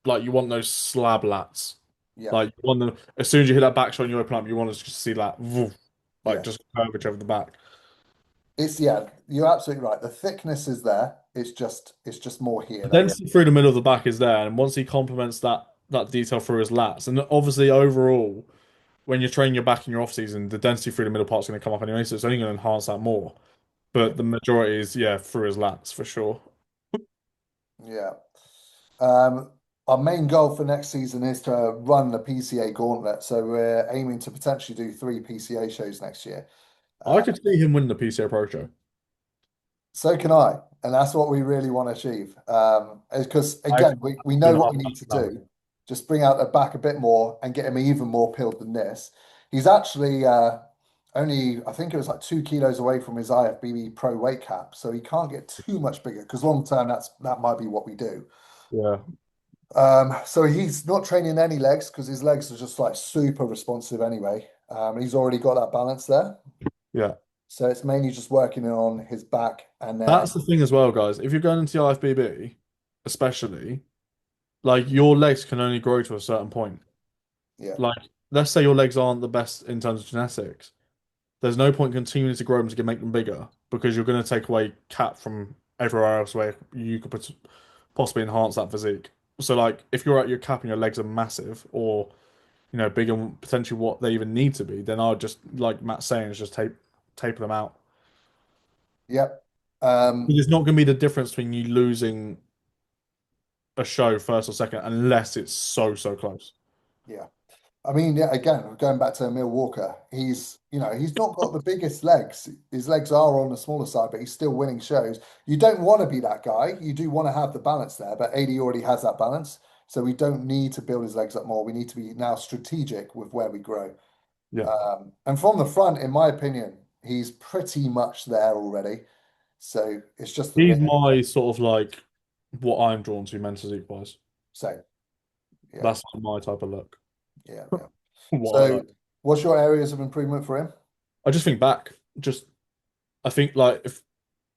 like you want those slab lats. Yeah, Like you want them as soon as you hit that back shot and you open up, you want to just see that woof, like yeah. just curvature over the back. It's yeah, you're absolutely right. The thickness is there. It's just more here The that we density through the middle of the back is there, and once he complements that detail through his lats, and obviously overall, when you're training your back in your off season, the density through the middle part's going to come up anyway, so it's only going to enhance that more. yeah, But the majority is yeah through his lats for sure. yeah. Um, our main goal for next season is to run the PCA gauntlet. So we're aiming to potentially do 3 PCA shows next year. I Uh, could see him win the PCA Pro Show. So can I, and that's what we really want to achieve. Because I again, we know don't what know we how need to to now. do. Just bring out the back a bit more and get him even more peeled than this. He's actually only, I think it was like 2 kilos away from his IFBB pro weight cap, so he can't get too much bigger. Because long term, that might be what we do. Yeah, So he's not training any legs because his legs are just like super responsive anyway. He's already got that balance there, yeah. so it's mainly just working on his back and then That's the thing as well, guys. If you're going into the IFBB, especially, like your legs can only grow to a certain point. yeah. Like, let's say your legs aren't the best in terms of genetics. There's no point continuing to grow them to make them bigger because you're going to take away cap from everywhere else where you could possibly enhance that physique. So, like, if you're at your cap and your legs are massive or, bigger than potentially what they even need to be, then I'd just, like Matt's saying, is just taper them out. Yep. Um, It's not going to be the difference between you losing a show first or second unless it's so close. yeah. I mean, yeah, again, going back to Emil Walker, he's not got the biggest legs. His legs are on the smaller side, but he's still winning shows. You don't want to be that guy. You do want to have the balance there, but AD already has that balance. So we don't need to build his legs up more. We need to be now strategic with where we grow. Yeah. And from the front, in my opinion, he's pretty much there already. So it's just the He's rear. my sort of like what I'm drawn to mental physique wise. So yeah, That's my type of look. yeah, yeah. What I So like. what's your areas of improvement for him? I just think back. Just I think like if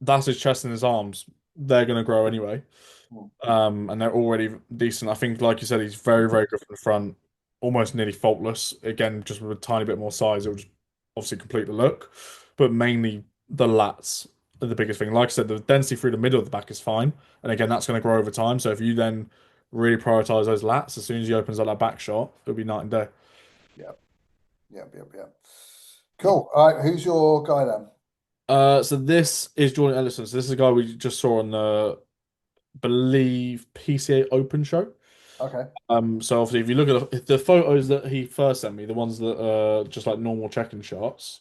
that's his chest and his arms, they're gonna grow anyway. Hmm. And they're already decent. I think, like you said, he's very good from the front, almost nearly faultless. Again, just with a tiny bit more size, it would just obviously complete the look. But mainly the lats are the biggest thing. Like I said, the density through the middle of the back is fine, and again, that's going to grow over time. So if you then really prioritize those lats, as soon as he opens up that back shot, it'll be night and day. Yeah, yeah, yeah, yeah. Cool. All right, who's your guy then? So this is Jordan Ellison. So this is a guy we just saw on the believe PCA Open show. Okay. So obviously, if you look at the photos that he first sent me, the ones that are just like normal check-in shots,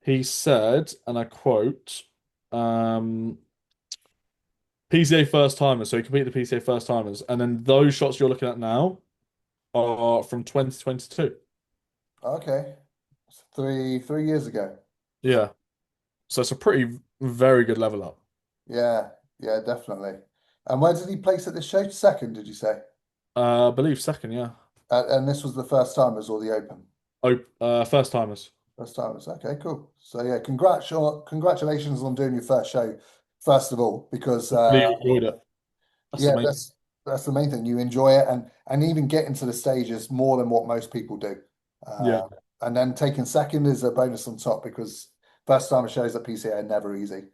he said, and I quote, um, PCA first timers. So he completed the PCA first timers, and then those shots you're looking at now are from 2022. Okay. It's three years ago. Yeah, so it's a pretty very good level up. Yeah, yeah, definitely. And where did he place at this show? Second, did you say? I believe second, yeah. And this was the first timers or the open? Oh, first timers. First timers. Okay, cool. So yeah, congratulations on doing your first show, first of all, because Really enjoyed it. That's the yeah, main. that's the main thing. You enjoy it and even getting to the stage is more than what most people do. Yeah. And then taking second is a bonus on top because first time shows at PCA are never easy.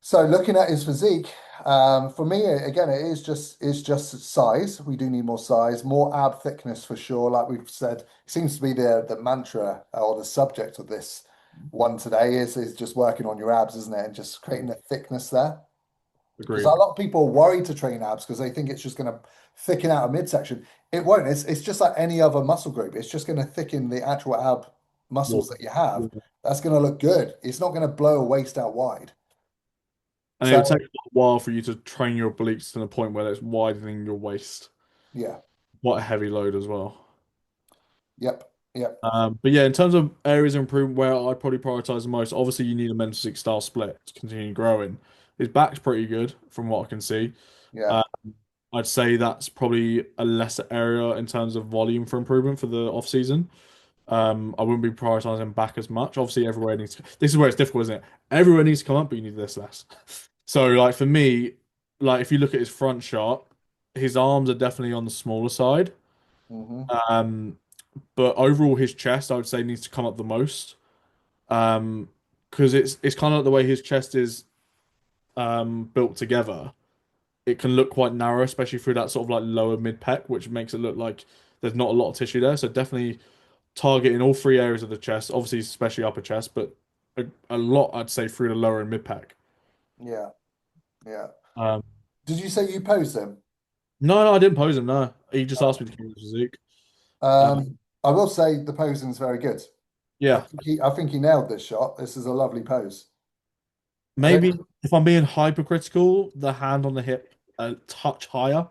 So looking at his physique, for me again, it's just size. We do need more size, more ab thickness for sure. Like we've said, it seems to be the mantra or the subject of this one today is just working on your abs, isn't it? And just creating a thickness there. Because a Agreed. lot of people are worried to train abs because they think it's just going to thicken out a midsection. It won't. It's just like any other muscle group. It's just going to thicken the actual ab More. muscles that you have. Yeah. That's going to look good. It's not going to blow a waist out wide. And it So would take a while for you to train your obliques to the point where it's widening your waist. yeah, Quite a heavy load as well. yep, yep, But yeah, in terms of areas of improvement where I'd probably prioritize the most, obviously you need a mental physique style split to continue growing. His back's pretty good from what I can see. yeah. Uh, I'd say that's probably a lesser area in terms of volume for improvement for the off season. I wouldn't be prioritizing back as much. Obviously, everywhere needs to, this is where it's difficult, isn't it? Everywhere needs to come up, but you need this less. So, like for me, like if you look at his front shot, his arms are definitely on the smaller side. Hmm. Um, but overall, his chest, I would say, needs to come up the most. Um, because it's kind of like the way his chest is built together. It can look quite narrow, especially through that sort of like lower mid pec, which makes it look like there's not a lot of tissue there. So definitely targeting all three areas of the chest, obviously especially upper chest, but a lot I'd say through the lower and mid pack. Yeah, yeah. Um, Did you say you posed him? no, I didn't pose him. No, he just asked Oh. me to keep his physique. I will say the posing's very good. Yeah, I think he nailed this shot. This is a lovely pose. I don't. maybe if I'm being hypercritical, the hand on the hip a touch higher,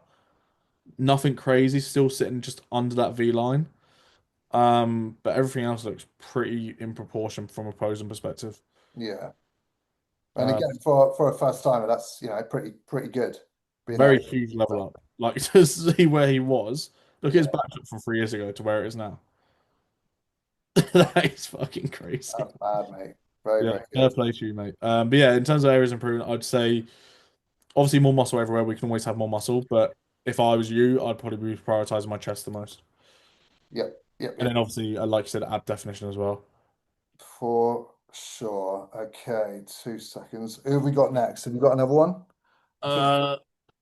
nothing crazy, still sitting just under that V line. But everything else looks pretty in proportion from a posing perspective. Yeah, and Uh, again for a first timer, that's pretty good. Being able Very to huge do level that. up. Like to see where he was. Look at his Yeah, back from 3 years ago to where it is now. That is fucking crazy. that's mad, mate. Very, Yeah, very fair good. play to you, mate. But yeah, in terms of areas of improvement, I'd say obviously more muscle everywhere. We can always have more muscle, but if I was you, I'd probably be prioritizing my chest the most. Yep, yep, And then yep. obviously, like you said, ab definition as well. For sure. Okay, 2 seconds. Who have we got next? Have you got another one? I think. Uh,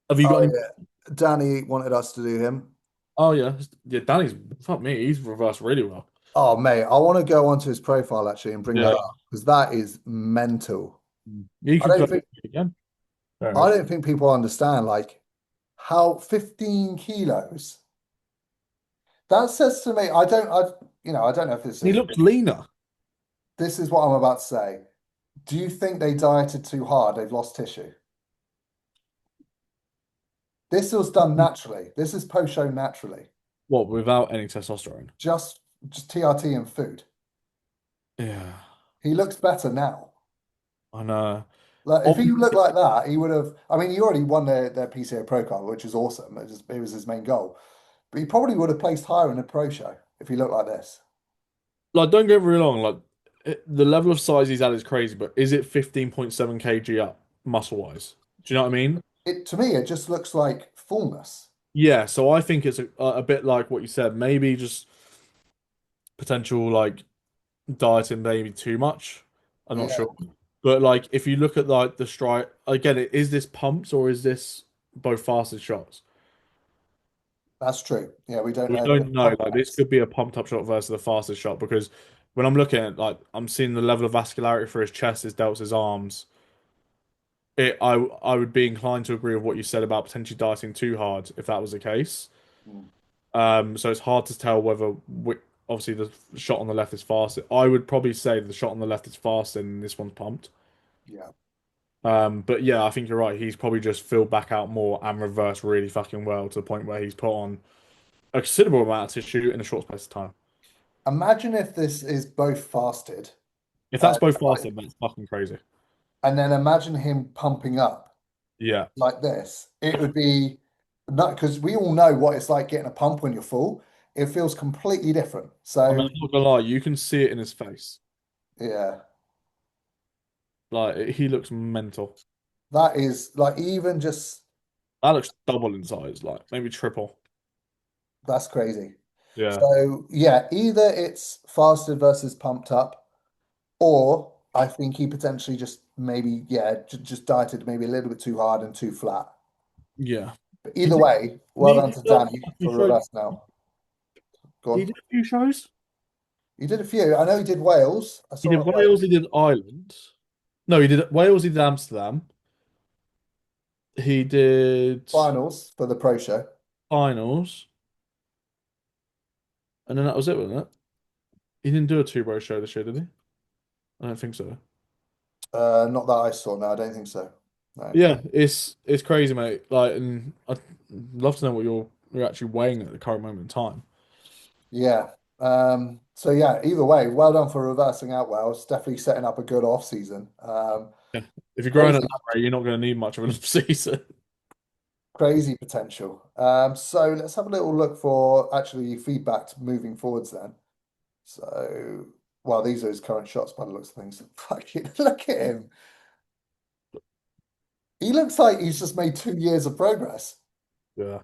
have you got Oh any? yeah, Danny wanted us to do him. Oh yeah, yeah. Danny's fuck me. He's reversed really well. Oh mate, I want to go onto his profile actually and bring that Yeah, up because that is mental. you I could go don't think again. Fair I enough. don't think people understand like how 15 kilos. That says to me, I don't know if He looks leaner. this is what I'm about to say. Do you think they dieted too hard? They've lost tissue. This was done naturally. This is post-show naturally. What without any testosterone? Just just TRT and food. Yeah, He looks better now. I know. Like if he looked Obviously, like that, he would have. I mean, he already won their PCA Pro card, which is awesome. It was his main goal. But he probably would have placed higher in the pro show if he looked like this. like, don't get me wrong. Like, the level of size he's at is crazy, but is it 15.7 kg up muscle wise? Do you know what I mean? It to me, it just looks like fullness. Yeah. So I think it's a bit like what you said. Maybe just potential like dieting, maybe too much. I'm not Yeah, sure. But like, if you look at like the stride again, is this pumps or is this both fasted shots? that's true. Yeah, we don't We know the don't know. Like this context. could be a pumped up shot versus the fastest shot because when I'm looking at like I'm seeing the level of vascularity for his chest, his delts, his arms. I would be inclined to agree with what you said about potentially dieting too hard if that was the case. Mm, So it's hard to tell whether obviously the shot on the left is faster. I would probably say the shot on the left is faster and this one's pumped. yeah. But yeah, I think you're right. He's probably just filled back out more and reversed really fucking well to the point where he's put on a considerable amount of tissue in a short space of time. Imagine if this is both fasted, If uh, that's both like, faster, that's fucking crazy. and then imagine him pumping up Yeah. like this. It would be not because we all know what it's like getting a pump when you're full. It feels completely different. I mean, So I'm not gonna lie, you can see it in his face. yeah, Like he looks mental. that is like even just That looks double in size, like maybe triple. that's crazy. Yeah. So yeah, either it's fasted versus pumped up, or I think he potentially just maybe, yeah, just dieted maybe a little bit too hard and too flat. Yeah. But He either did, way, well he done did to a Danny few for shows. reverse now. Go He on. did a few shows. He did a few. I know he did Wales. I He saw him did at Wales, Wales he did Ireland. No, he did Wales, he did Amsterdam. He did finals for the pro show. finals, and then that was it, wasn't it? He didn't do a two bro show this year, did he? I don't think so. Not that I saw. No, I don't think so. No. Yeah, it's crazy, mate. Like, and I'd love to know what you're actually weighing at the current moment in time. Yeah. So yeah, either way, well done for reversing out Wales. Definitely setting up a good off season. Yeah. If you're growing at Crazy, that rate, you're not going to need much of an off season. crazy potential. So let's have a little look for actually feedback moving forwards then. So, well, these are his current shots by the looks of things. Fucking look at him. He looks like he's just made 2 years of progress. Yeah.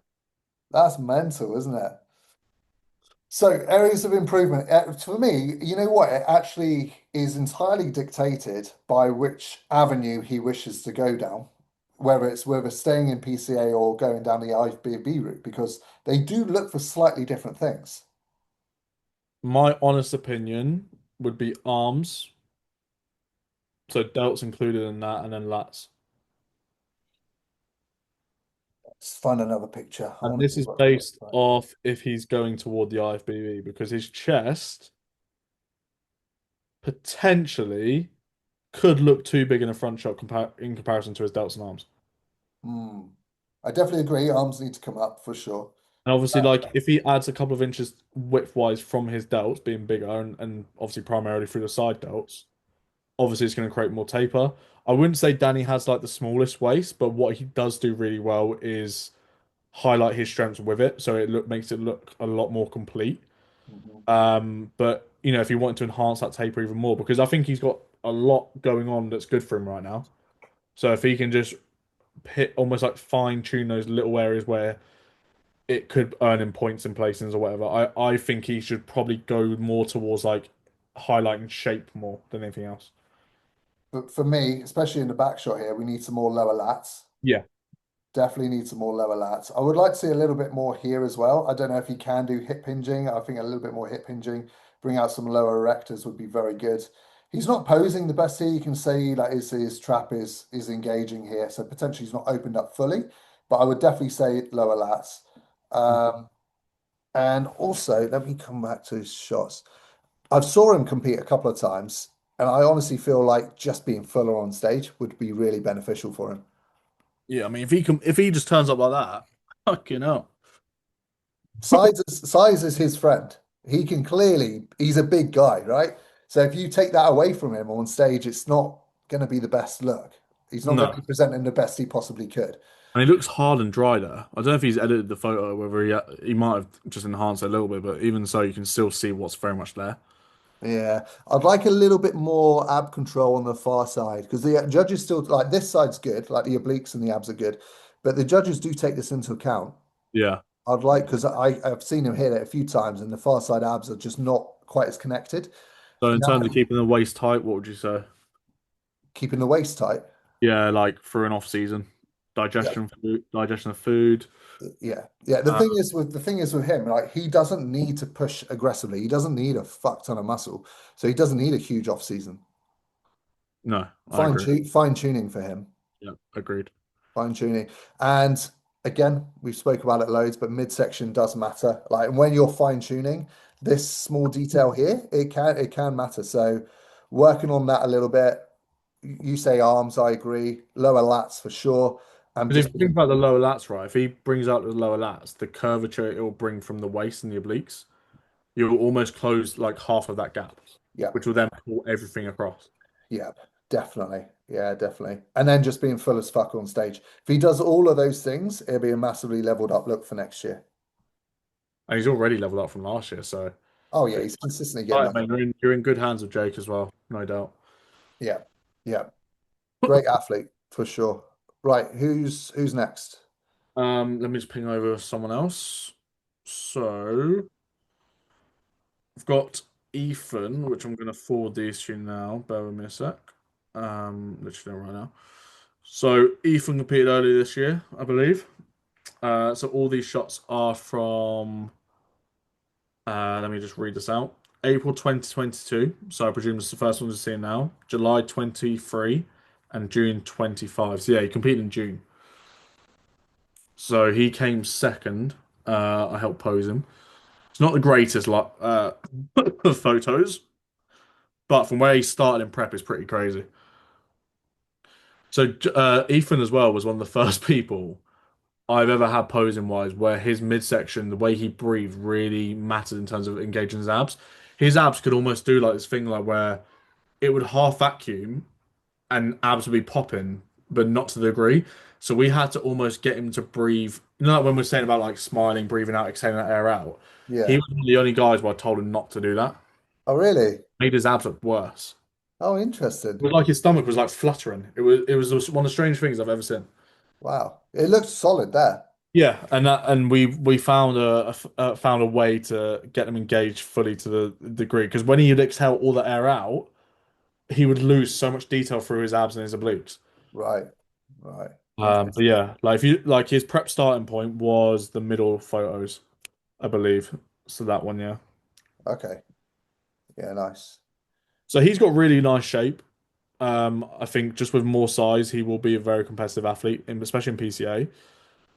That's mental, isn't it? So, areas of improvement. For me, you know what? It actually is entirely dictated by which avenue he wishes to go down, whether staying in PCA or going down the Ifbb route, because they do look for slightly different things. My honest opinion would be arms, so delts included in that, and then lats. Let's find another picture. I And want to this see is what he looks based like. off if he's going toward the IFBB because his chest potentially could look too big in a front shot in comparison to his delts and arms. Hmm. I definitely agree. Arms need to come up for sure. And obviously, like if he adds a couple of inches width wise from his delts being bigger and obviously primarily through the side delts, obviously it's going to create more taper. I wouldn't say Danny has like the smallest waist, but what he does do really well is highlight his strengths with it, so it makes it look a lot more complete. Mhm. But you know, if you want to enhance that taper even more, because I think he's got a lot going on that's good for him right now. So if he can just hit almost like fine tune those little areas where it could earn him points in placings or whatever, I think he should probably go more towards like highlighting shape more than anything else. But for me, especially in the back shot here, we need some more lower lats. Yeah. Definitely need some more lower lats. I would like to see a little bit more here as well. I don't know if he can do hip hinging. I think a little bit more hip hinging, bring out some lower erectors would be very good. He's not posing the best here. You can say that his trap is engaging here, so potentially he's not opened up fully. But I would definitely say lower lats. Um, and also, let me come back to his shots. I've saw him compete a couple of times, and I honestly feel like just being fuller on stage would be really beneficial for him. Yeah, I mean, if he just turns up like that, fucking hell. Size is his friend. He can clearly, he's a big guy, right? So if you take that away from him on stage, it's not going to be the best look. He's not going to No. be presenting the best he possibly could. And he looks hard and dry there. I don't know if he's edited the photo, whether he might have just enhanced it a little bit, but even so, you can still see what's very much there. Yeah, I'd like a little bit more ab control on the far side because the judges still like this side's good, like the obliques and the abs are good, but the judges do take this into account. Yeah. I'd like because I've seen him hit it a few times and the far side abs are just not quite as connected. So So in now terms of keeping the waist tight, what would you say? keeping the waist tight. Yeah, like for an off season, Yeah. digestion of food. Yeah, yeah. Uh, The thing is with him, like he doesn't need to push aggressively. He doesn't need a fuck ton of muscle, so he doesn't need a huge off season. no, I agree. Fine tuning for him, Yeah, agreed. fine tuning. And again, we've spoke about it loads, but midsection does matter. Like when you're fine tuning this small detail here, it can matter. So working on that a little bit. You say arms, I agree. Lower lats for sure. I'm Because just if you think about the lower lats, right? If he brings out the lower lats, the curvature it will bring from the waist and the obliques, you'll almost close like half of that gap, yeah. which will then pull everything across. Yeah, definitely. Yeah, definitely. And then just being full as fuck on stage. If he does all of those things, it'll be a massively leveled up look for next year. And he's already leveled up from last year, so Oh yeah, it's he's consistently getting right, better. mate. You're in good hands with Jake as well, no doubt. Yeah, yeah. Great athlete for sure. Right, who's next? Let me just ping over someone else. So we've got Ethan, which I'm going to forward these to you now. Bear with me a sec. Literally right now. So Ethan competed earlier this year, I believe. So all these shots are from. Let me just read this out. April 2022. So I presume it's the first one to see now. July 23 and June 25. So yeah, he competed in June. So he came second. I helped pose him. It's not the greatest like photos, but from where he started in prep is pretty crazy. So Ethan as well was one of the first people I've ever had posing wise where his midsection, the way he breathed, really mattered in terms of engaging his abs. His abs could almost do like this thing like where it would half vacuum and abs would be popping, but not to the degree. So we had to almost get him to breathe. You know, like when we're saying about like smiling, breathing out, exhaling that air out. He Yeah. was one of the only guys where I told him not to do that. Oh, really? Made his abs look worse. Oh, It interesting. was like his stomach was like fluttering. It was one of the strangest things I've ever seen. Wow. It looks solid there. Yeah, and we found found a way to get them engaged fully to the degree because when he'd exhale all the air out, he would lose so much detail through his abs and his obliques. Right. Right. But Interesting. yeah, like if you like his prep starting point was the middle photos, I believe. So that one, yeah. Okay. Yeah, nice. So he's got really nice shape. I think just with more size, he will be a very competitive athlete, especially in PCA.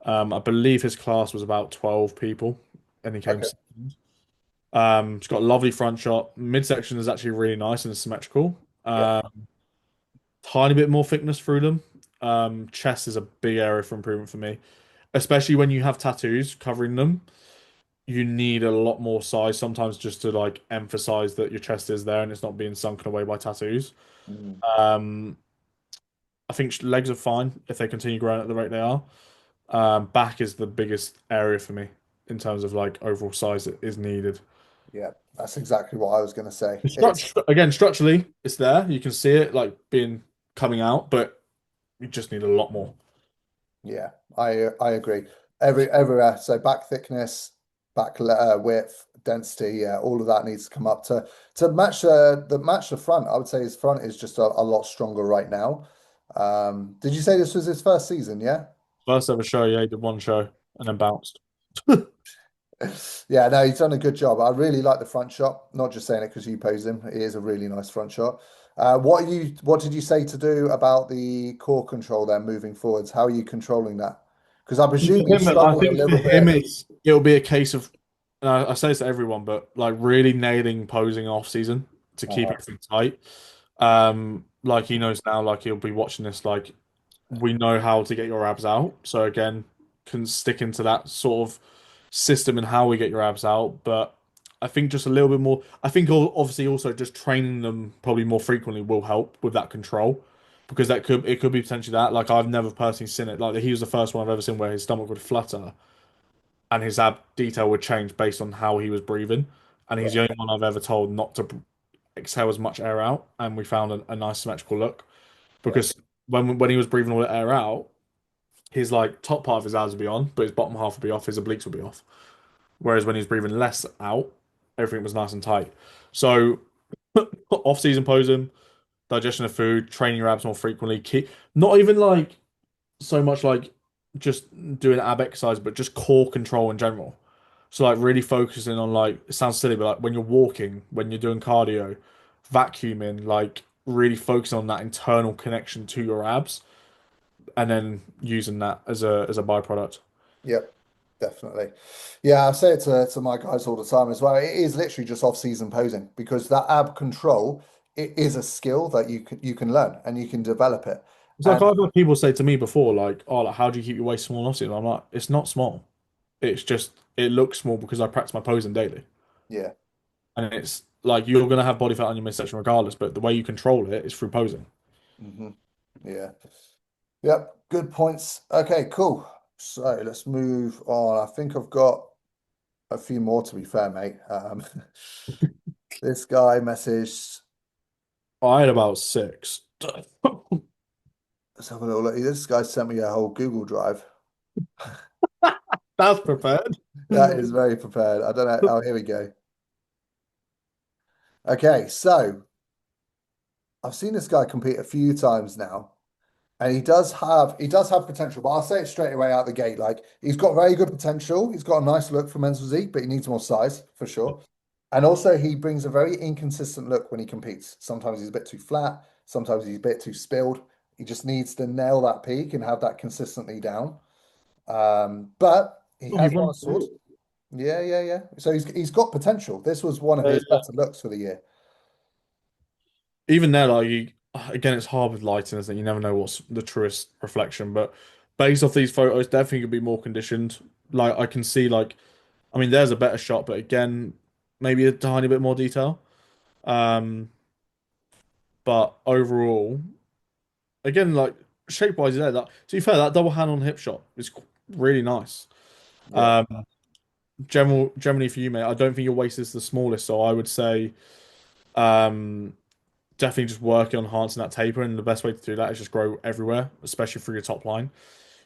I believe his class was about 12 people, and he came Okay. second. It's got a lovely front shot. Midsection is actually really nice and symmetrical. Yeah. Tiny bit more thickness through them. Chest is a big area for improvement for me, especially when you have tattoos covering them. You need a lot more size sometimes just to like emphasize that your chest is there and it's not being sunken away by tattoos. Mm. Um, I think legs are fine if they continue growing at the rate they are. Back is the biggest area for me in terms of like overall size that is needed. Yeah. That's exactly what I was going to say. It's Structure, again, structurally, it's there. You can see it like being coming out, but you just need a lot more. Yeah, I agree. Everywhere. So back thickness, back width, density, yeah, all of that needs to come up to match the front. I would say his front is just a lot stronger right now. Did you say this was his first season? Yeah. First ever show, yeah, he did one show and then bounced. Yeah, no, he's done a good job. I really like the front shot. Not just saying it because you pose him. It is a really nice front shot. What did you say to do about the core control then moving forwards? How are you controlling that? Because I presume you I struggled a think for little him, bit. it'll be a case of I say this to everyone, but like really nailing posing off season to keep Uh-huh. everything tight. Like he knows now, like he'll be watching this. Like we know how to get your abs out. So again, can stick into that sort of system and how we get your abs out. But I think just a little bit more. I think obviously also just training them probably more frequently will help with that control because it could be potentially that. Like I've never personally seen it. Like he was the first one I've ever seen where his stomach would flutter and his ab detail would change based on how he was breathing. And he's the only one I've ever told not to exhale as much air out. And we found a nice symmetrical look Yeah. because when he was breathing all the air out, his like top part of his abs would be on, but his bottom half would be off. His obliques would be off. Whereas when he was breathing less out, everything was nice and tight. So off-season posing, digestion of food, training your abs more frequently. Keep not even like so much like just doing ab exercise, but just core control in general. So like really focusing on like it sounds silly, but like when you're walking, when you're doing cardio, vacuuming, like really focusing on that internal connection to your abs, and then using that as a byproduct. Yep, definitely. Yeah, I say it to my guys all the time as well. It is literally just off-season posing because that ab control, it is a skill that you can learn and you can develop it. It's like And I've had people say to me before, like, "Oh, like, how do you keep your waist small and off-season?" I'm like, "It's not small. It's just it looks small because I practice my posing daily, yeah. and it's like you're gonna have body fat on your midsection regardless, but the way you control it is through posing." Hmm. Yeah. Yep, good points. Okay, cool. So let's move on. I think I've got a few more to be fair, mate. This guy messaged, I had about six. let's have a little look. This guy sent me a whole Google Drive. That's prepared. That is very prepared. I don't know. Oh, here we go. Okay, so I've seen this guy compete a few times now, and he does have potential, but I'll say it straight away out the gate. Like he's got very good potential. He's got a nice look for men's physique, but he needs more size for sure. And also he brings a very inconsistent look when he competes. Sometimes he's a bit too flat, sometimes he's a bit too spilled. He just needs to nail that peak and have that consistently down. But he Oh, he has won a runs sword. through. Yeah, yeah, yeah. So he's got potential. This was one of his Yeah. better looks for the year. Even there, like again, it's hard with lighting, isn't it? You never know what's the truest reflection, but based off these photos, definitely could be more conditioned. Like I can see, like I mean, there's a better shot, but again, maybe a tiny bit more detail. Um, but overall, again, like shape wise, there. That to be fair, that double hand on hip shot is really nice. Yeah, Um, generally for you, mate, I don't think your waist is the smallest, so I would say, um, definitely just working on enhancing that taper, and the best way to do that is just grow everywhere, especially through your top line.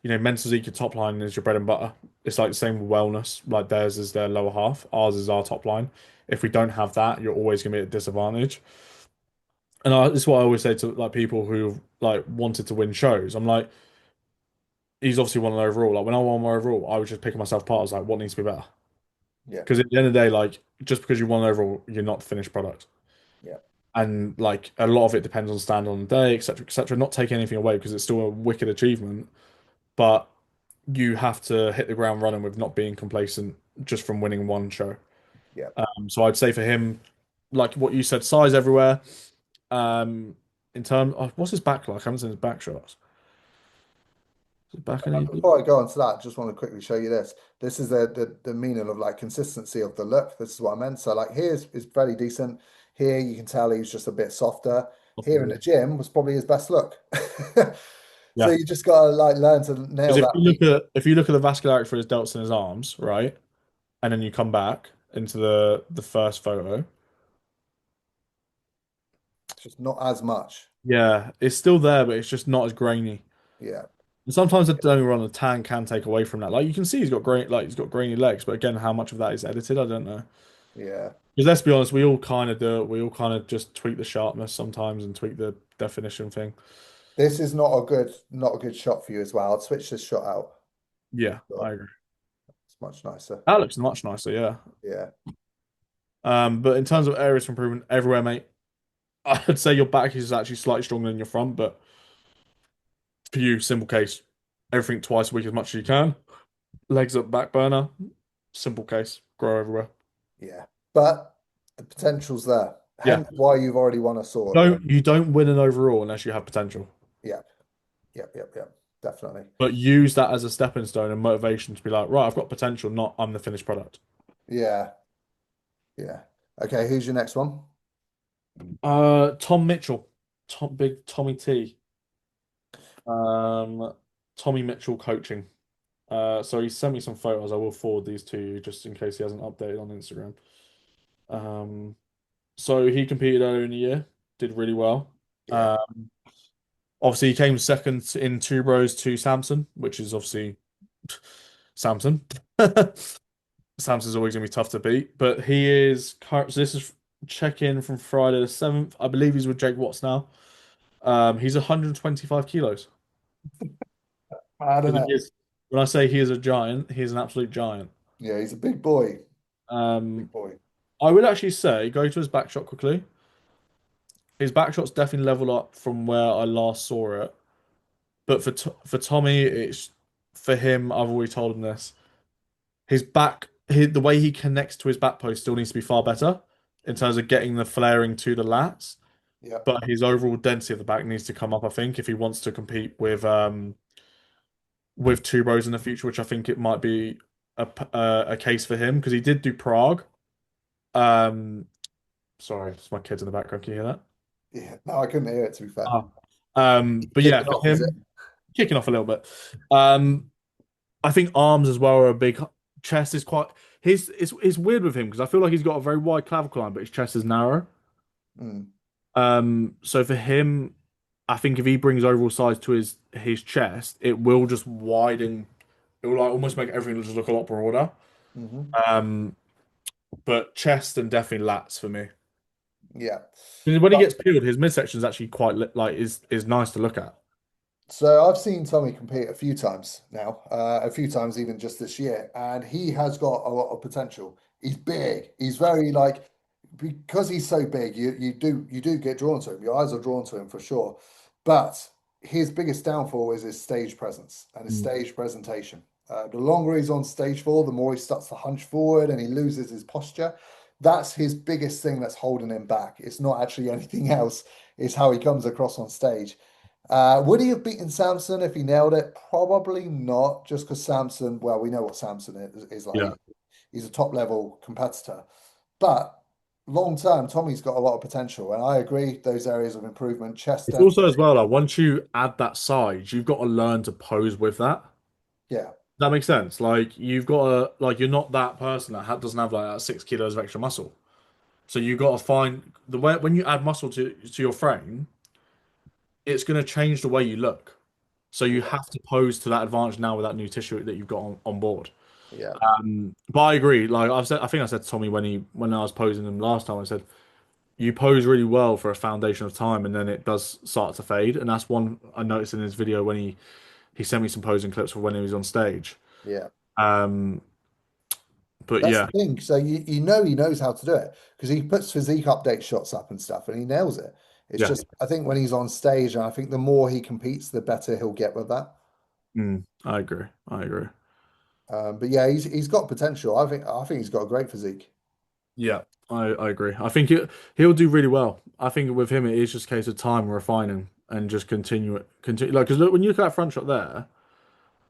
You know, men's physique, your top line is your bread and butter. It's like the same with wellness. Like theirs is their lower half, ours is our top line. If we don't have that, you're always going to be at a disadvantage. And this is what I always say to like people who like wanted to win shows. I'm like, he's obviously won an overall. Like when I won my overall, I was just picking myself apart. I was like, what needs to be better? yeah, Because at the end of the day, like just because you won an overall, you're not the finished product. yeah, And like a lot of it depends on stand on the day, etc., etc. Not taking anything away because it's still a wicked achievement, but you have to hit the ground running with not being complacent just from winning one show. yeah. So I'd say for him, like what you said, size everywhere. In terms of what's his back like? I haven't seen his back shots. Is his back any good? Before I go on to that, I just want to quickly show you this. This is the meaning of like consistency of the look. This is what I meant. So like here's is very decent. Here you can tell he's just a bit softer. Here in the gym was probably his best look. So Yeah, you just gotta like learn to nail because that peak. if you look at the vascularity for his delts and his arms, right, and then you come back into the first photo, It's just not as much. yeah, it's still there, but it's just not as grainy. Yeah, And sometimes the don't run the tan can take away from that. Like you can see he's got grainy legs, but again, how much of that is edited, I don't know. yeah. Because let's be honest, we all kind of do it. We all kind of just tweak the sharpness sometimes and tweak the definition thing. This is not a good shot for you as well. I'd switch this shot out. Yeah, Sure. I agree. It's much nicer. That looks much nicer, yeah. Yeah, But in terms of areas for improvement, everywhere, mate, I'd say your back is actually slightly stronger than your front, but for you, simple case, everything twice a week as much as you can. Legs up, back burner, simple case, grow everywhere. yeah. But the potential's there. Yeah, Hence why you've already won a sword. you don't win an overall unless you have potential. Yep, yep, yep, yep. Definitely. But use that as a stepping stone and motivation to be like, right, I've got potential, not I'm the finished product. Yeah, yeah. Okay, who's your next one? Tom Mitchell, Big Tommy T. Um, Tommy Mitchell coaching. So he sent me some photos. I will forward these to you just in case he hasn't updated on Instagram. Um, so he competed earlier in the year, did really well. Yeah, Um, obviously he came second in two bros to Samson, which is obviously Samson. Samson's always gonna be tough to beat, but he is current. So this is check-in from Friday the 7th. I believe he's with Jake Watts now. He's 125 kilos. I don't The thing know. is, when I say he is a giant, he is an absolute giant. Yeah, he's a big boy. Um, Big boy. I would actually say go to his back shot quickly. His back shot's definitely leveled up from where I last saw it. But for Tommy, it's for him. I've always told him this. The way he connects to his back post still needs to be far better in terms of getting the flaring to the lats. Yeah, But his overall density at the back needs to come up, I think, if he wants to compete with two bros in the future, which I think it might be a case for him because he did do Prague. Um, sorry, it's my kids in the background. Can you hear that? yeah. No, I couldn't hear it to be fair. Ah. But yeah, Kicking for off, is it? him, kicking off a little bit. Um, I think arms as well are a big. Chest is quite. It's weird with him because I feel like he's got a very wide clavicle line, but his chest is narrow. Mm, So for him, I think if he brings overall size to his chest, it will just widen. It will like almost make everything just look a lot broader. hmm. Um, but chest and definitely lats for me. Yeah. Because when he But gets peeled, his midsection is actually quite like is nice to look at. so I've seen Tommy compete a few times now, a few times even just this year, and he has got a lot of potential. He's big. He's very like because he's so big, you do get drawn to him. Your eyes are drawn to him for sure. But his biggest downfall is his stage presence and his Mm. stage presentation. The longer he's on stage for, the more he starts to hunch forward and he loses his posture. That's his biggest thing that's holding him back. It's not actually anything else. It's how he comes across on stage. Would he have beaten Samson if he nailed it? Probably not, just because Samson, well, we know what Samson is Yeah. like. He's a top level competitor. But long term, Tommy's got a lot of potential. And I agree, those areas of improvement, chest It's also as density. well like once you add that size, you've got to learn to pose with that. Yeah, That makes sense. Like you've got to like you're not that person that doesn't have like that 6 kilos of extra muscle. So you got to find the way when you add muscle to your frame, it's going to change the way you look. So you yeah, have to pose to that advantage now with that new tissue that you've got on board. yeah, But I agree. Like I've said, I think I said to Tommy when I was posing him last time, I said you pose really well for a foundation of time, and then it does start to fade. And that's one I noticed in his video when he sent me some posing clips for when he was on stage. yeah. Um, but That's yeah, the thing. So you know he knows how to do it because he puts physique update shots up and stuff and he nails it. It's yeah, just, I think when he's on stage, and I think the more he competes, the better he'll get with that. I agree. I agree. But yeah, he's got potential. I think he's got a great physique. Yeah, I agree. I think he'll do really well. I think with him, it is just a case of time refining and just continue. Like, because look, when you look at that front shot there,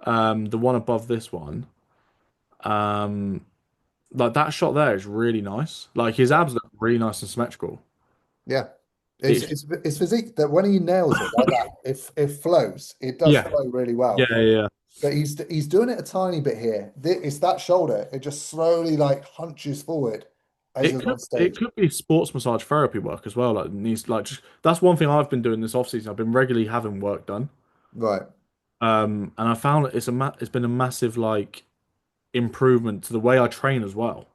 the one above this one, um, like that shot there is really nice. Like his abs look really nice and symmetrical. Yeah. It's, It's it's it's physique that when he nails it like that, it flows. It does yeah, flow really yeah, well. yeah, yeah. But he's doing it a tiny bit here. It's that shoulder. It just slowly like hunches forward as It he's on could it stage. could be sports massage therapy work as well. Like needs like just that's one thing I've been doing this off season. I've been regularly having work done. Right. And I found that it's been a massive like improvement to the way I train as well.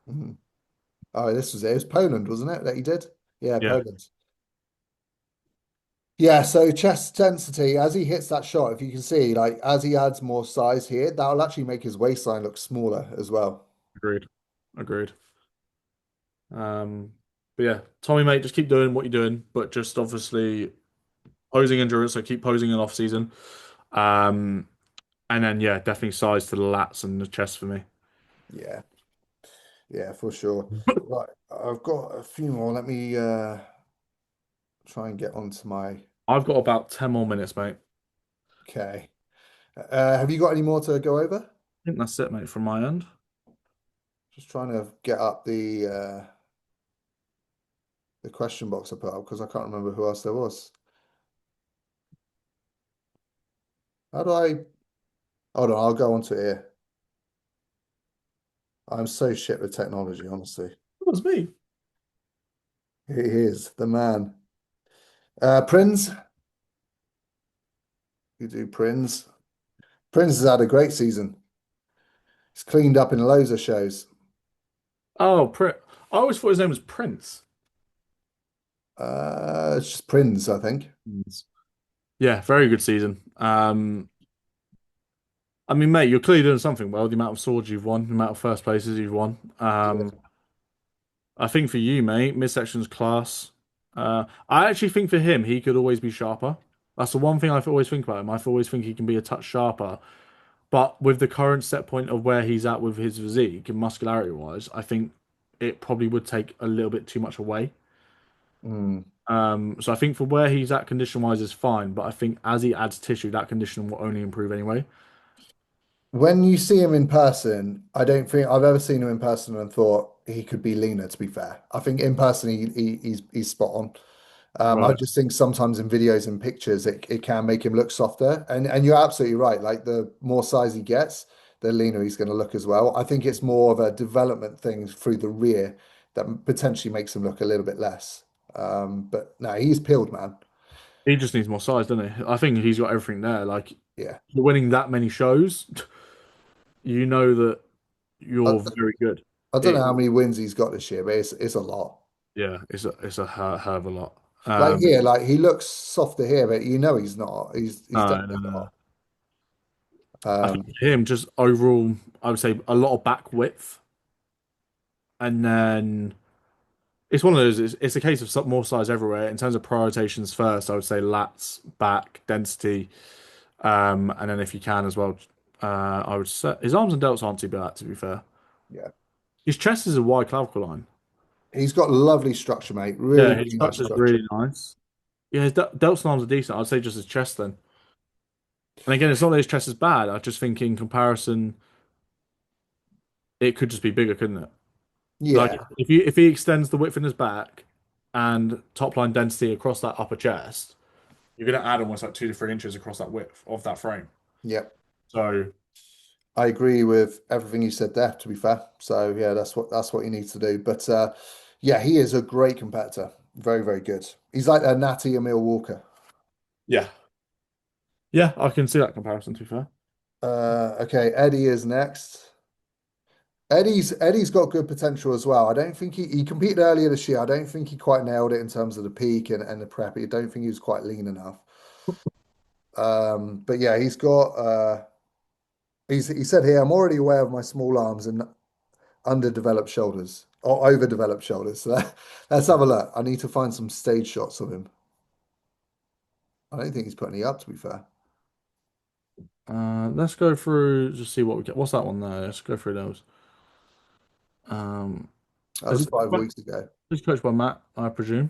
Mhm. Oh, this was it. It was Poland, wasn't it, that he did? Yeah, Yeah, Poland. Yeah, so chest density, as he hits that shot, if you can see, like as he adds more size here, that'll actually make his waistline look smaller as well. agreed, agreed. Um, but yeah, Tommy, mate, just keep doing what you're doing, but just obviously posing endurance. So keep posing in off season. Um, and then yeah, definitely size to the lats and the chest for me. Yeah, yeah, for sure. Right, I've got a few more. Let me try and get onto my I've got about 10 more minutes, mate. okay. Have you got any more to go over? I think that's it, mate, from my end. Just trying to get up the question box I put up because I can't remember who else there was. How do I? Hold on, I'll go onto it here. I'm so shit with technology, honestly. That was me. He is the man. Prince, you do Prince. Prince has had a great season. He's cleaned up in loads of shows. Oh, I always thought his name was Prince. It's just Prince, I think. Prince. Yeah, very good season. I mean, mate, you're clearly doing something well. The amount of swords you've won, the amount of first places you've won. Yeah. I think for you, mate, midsection's class. I actually think for him, he could always be sharper. That's the one thing I always think about him. I always think he can be a touch sharper. But with the current set point of where he's at with his physique and muscularity wise, I think it probably would take a little bit too much away. Mm. So I think for where he's at condition wise is fine, but I think as he adds tissue, that condition will only improve anyway. When you see him in person, I don't think I've ever seen him in person and thought he could be leaner, to be fair. I think in person he's spot on. I Right. just think sometimes in videos and pictures it can make him look softer. And you're absolutely right. Like the more size he gets, the leaner he's going to look as well. I think it's more of a development thing through the rear that potentially makes him look a little bit less. But no, he's peeled, man. He just needs more size, doesn't he? I think he's got everything there. Like Yeah. winning that many shows, you know that I, you're very good. I don't know It how many wins he's got this year, but it's a lot. Yeah, it's a hell of a lot. Like Um, here, like he looks softer here, but you know he's not. He's no, no, definitely no. not. I think Um, for him, just overall, I would say a lot of back width, and then it's one of those. It's a case of more size everywhere. In terms of prioritations, first, I would say lats, back, density, and then if you can as well, I would say his arms and delts aren't too bad, to be fair. yeah, His chest is a wide clavicle line. he's got lovely structure, mate. Really, Yeah, his really nice structure's structure. really nice. Yeah, his delts and arms are decent. I'd say just his chest then. And again, it's not that his chest is bad. I just think in comparison, it could just be bigger, couldn't it? Like Yeah, if he extends the width in his back and top line density across that upper chest, you're gonna add almost like 2 to 3 inches across that width of that frame. yeah. So I agree with everything you said there, to be fair. So yeah, that's what he needs to do. But yeah, he is a great competitor. Very, very good. He's like a Natty Emil Walker. yeah, yeah, I can see that comparison. To be fair, Okay, Eddie is next. Eddie's got good potential as well. I don't think he competed earlier this year. I don't think he quite nailed it in terms of the peak and the prep. I don't think he was quite lean enough. But yeah, he said here, I'm already aware of my small arms and underdeveloped shoulders or overdeveloped shoulders. So let's have a look. I need to find some stage shots of him. I don't think he's put any up, to be fair. let's go through just see what we get. What's that one there? Let's go through those. Um, That is was it 5 weeks ago. it's coached by Matt, I presume.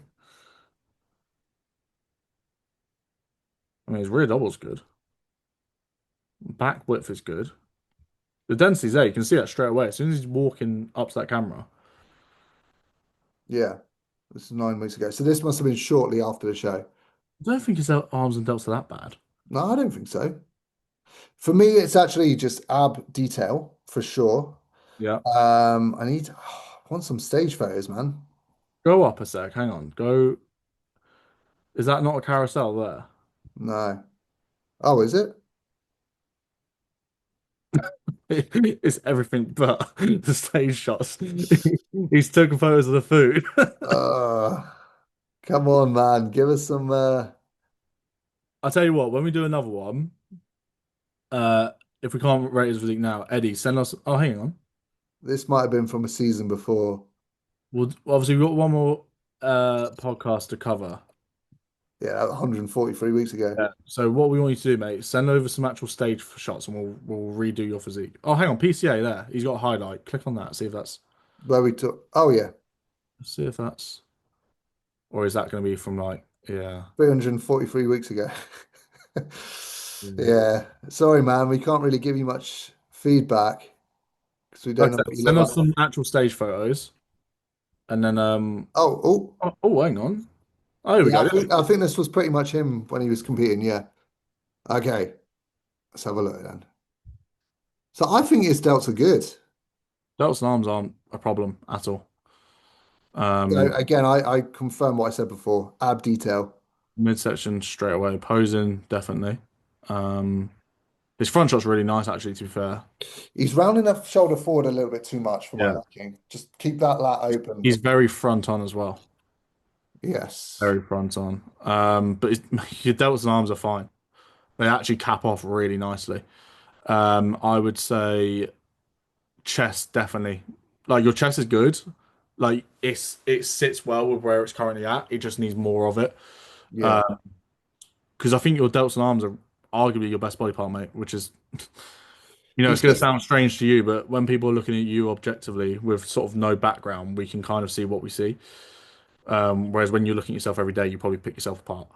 I mean, his rear double's good. Back width is good. The density's there. You can see that straight away. As soon as he's walking up to that camera, Yeah, this is 9 weeks ago. So this must have been shortly after the show. I don't think his arms and delts are that bad. No, I don't think so. For me, it's actually just ab detail for sure. Yeah. I need want some stage photos, man. Go up a sec. Hang on. Go. Is that not a carousel there? No. Oh, is it? It's everything but the stage shots. He's taking photos of the food. Uh, come on, man. Give us some I'll tell you what, when we do another one, if we can't rate his physique now, Eddie, send us. Oh, hang on. this might have been from a season before. Well, obviously, we've got one more podcast to cover. Yeah, 143 weeks ago. Yeah. So, what we want you to do, mate, send over some actual stage shots and we'll redo your physique. Oh, hang on. PCA there. He's got a highlight. Click on that. Where we took oh yeah, See if that's, or is that going to be from like, yeah. 343 weeks ago. Yeah. Yeah. Sorry, man. We can't really give you much feedback because we don't Like I know said, what you look send us like. some actual stage photos and then, Oh, hang on. Oh, here we yeah, go. I think this was pretty much him when he was competing. Yeah. Okay, let's have a look then. So I think his delts are good. Delts and arms aren't a problem at all. So Um, again, I confirm what I said before. Ab detail. midsection straight away, posing definitely. Um, his front shot's really nice actually, to be fair. He's rounding the shoulder forward a little bit too much for my Yeah. liking. Just keep that lat open. He's very front on as well. Yes. Very front on. But your delts and arms are fine. They actually cap off really nicely. I would say chest definitely. Like your chest is good. Like it sits well with where it's currently at. It just needs more of it. Yeah. Because I think your delts and arms are arguably your best body part, mate. Which is, He it's going to said sound strange to you, but when people are looking at you objectively with sort of no background, we can kind of see what we see. Whereas when you're looking at yourself every day, you probably pick yourself apart.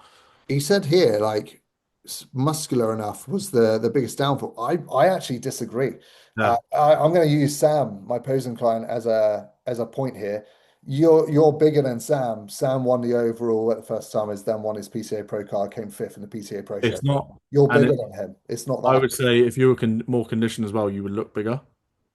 he said here, like muscular enough was the biggest downfall. I actually disagree. Yeah. I'm going to use Sam, my posing client, as a point here. You're bigger than Sam. Sam won the overall at the first time, as then won his PCA Pro card, came fifth in the PCA Pro show. It's not, You're and bigger than him. It's not I that. would say if you were more conditioned as well, you would look bigger,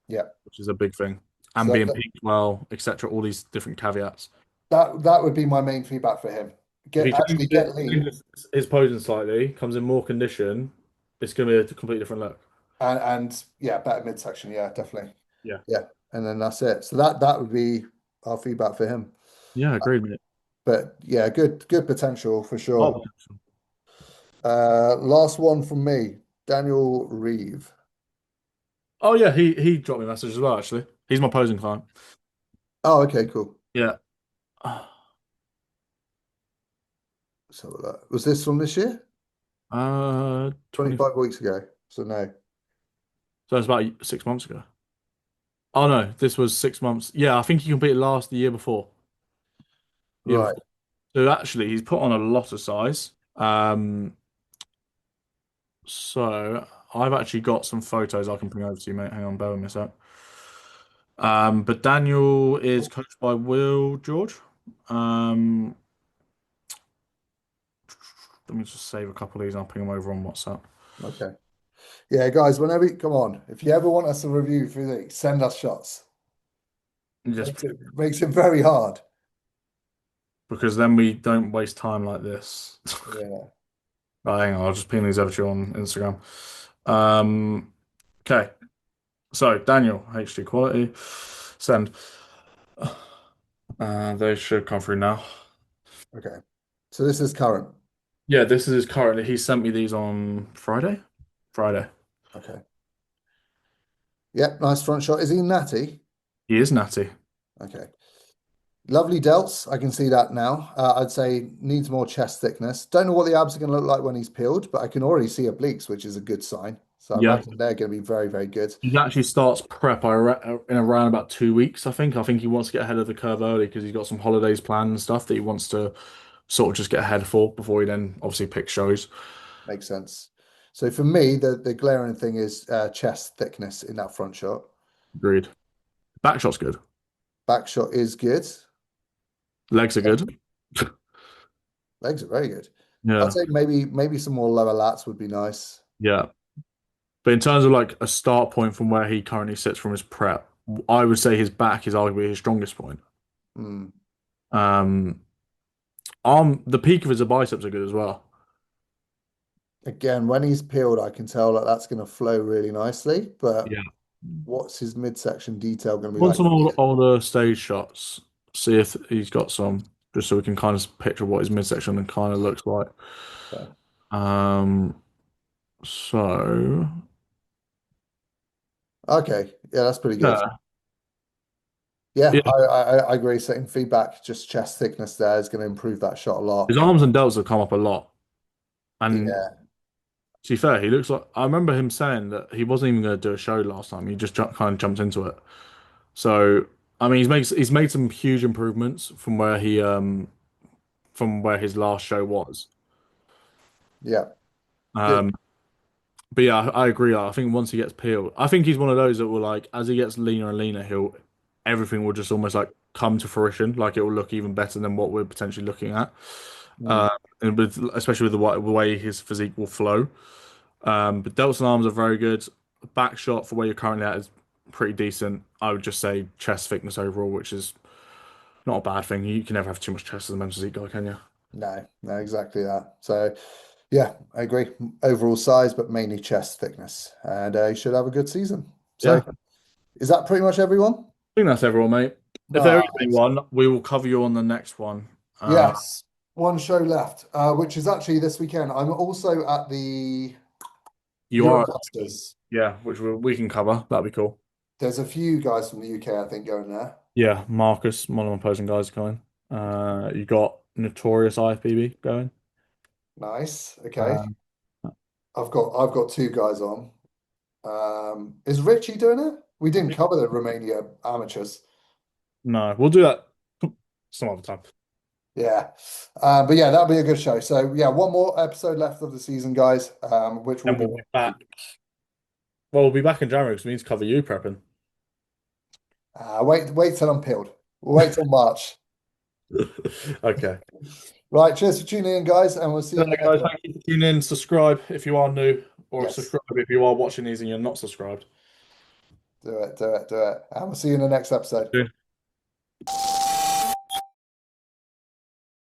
Yeah. which is a big thing. And So being peaked well, etc. All these different caveats. that would be my main feedback for him. If Get he actually get lean changes his posing slightly, comes in more condition, it's going to be a completely different look. and yeah, better midsection. Yeah, definitely. Yeah. Yeah, and then that's it. So that would be our feedback for him. Yeah, agreed, mate. But yeah, good potential for Oh, sure. potential. Last one from me, Daniel Reeve. Oh yeah, he dropped me a message as well, actually. He's my posing client. Oh, okay, cool. Yeah. So was this from this year? 20, 25 weeks ago. So no. so it's about 6 months ago. Oh no, this was 6 months. Yeah, I think he competed last the year before. Year Right. before. So actually, he's put on a lot of size. So I've actually got some photos I can bring over to you, mate. Hang on, bear with me a sec. But Daniel is coached by Will George. Um, Let me just save a couple of these. I'll ping them over on WhatsApp. Okay. Yeah, guys, whenever you come on, if you ever want us to review physique, send us shots. Just Makes it very hard. because then we don't waste time like this. Yeah. Right, hang on, I'll just ping these over to you on Instagram. Um, okay. So Daniel, HD quality, send. They should come through now. Okay. So this is current. Yeah, this is currently. He sent me these on Friday. Friday. Okay. Yep, nice front shot. Is he natty? He is natty. Okay. Lovely delts. I can see that now. I'd say needs more chest thickness. Don't know what the abs are going to look like when he's peeled, but I can already see obliques, which is a good sign. So I Yeah. imagine they're going to be very, very good. He actually starts prep in around about 2 weeks, I think. I think he wants to get ahead of the curve early because he's got some holidays planned and stuff that he wants to sort of just get ahead for before he then obviously picks shows. Makes sense. So for me, the glaring thing is chest thickness in that front shot. Agreed. Back shot's good. Back shot is good. Legs are good. Legs are very good. I'd Yeah. say maybe some more lower lats would be nice. Yeah. But in terms of like a start point from where he currently sits from his prep, I would say his back is arguably his strongest point. Hmm. Um, the peak of his biceps are good as well. Again, when he's peeled, I can tell that that's going to flow really nicely. But Yeah. what's his midsection detail going to be Want like some here? older stage shots. See if he's got some, just so we can kind of picture what his midsection and kind of looks like. Okay. Um, so Okay. Yeah, that's pretty good. yeah, Yeah, yeah. I agree. Setting feedback, just chest thickness there is going to improve that shot a lot. His arms and delts have come up a lot. And Yeah. to be fair, he looks like I remember him saying that he wasn't even going to do a show last time. He just kind of jumped into it. So I mean, he's made some huge improvements from where his last show was. Yeah. Good. Um, but yeah, I agree. I think once he gets peeled, I think he's one of those that will like as he gets leaner and leaner, he'll everything will just almost like come to fruition. Like it will look even better than what we're potentially looking at. Mm. Uh, and with especially with the way his physique will flow. But delts and arms are very good. Back shot for where you're currently at is pretty decent. I would just say chest thickness overall, which is not a bad thing. You can never have too much chest as a men's physique guy, can you? No, no, exactly that. So, yeah, I agree. Overall size, but mainly chest thickness. And he should have a good season. Yeah, So, is that pretty much everyone? I think that's everyone, mate. If there is Nice. anyone, we will cover you on the next one. Yes, one show left, which is actually this weekend. I'm also at the You are, Euromasters. yeah, which we can cover. That'd be cool. There's a few guys from the UK, I think, going there. Yeah, Marcus, one of my opposing guys, is going. You got Notorious Ifbb going. Nice. Okay. Um, I've got two guys on. Is Richie doing it? We didn't cover the Romania amateurs. no, we'll do that some other time. Yeah. But yeah, that'll be a good show. So yeah, one more episode left of the season, guys, which will And be we'll be back. Well, we'll be back in January because we need to cover you prepping. wait till I'm peeled. We'll wait till March. Okay. Right, cheers for tuning in, guys, and we'll see you in the next Guys, one. thank you for tuning in. Subscribe if you are new, or Yes, subscribe if you are watching these and you're not subscribed. do it. And we'll see you in the next episode.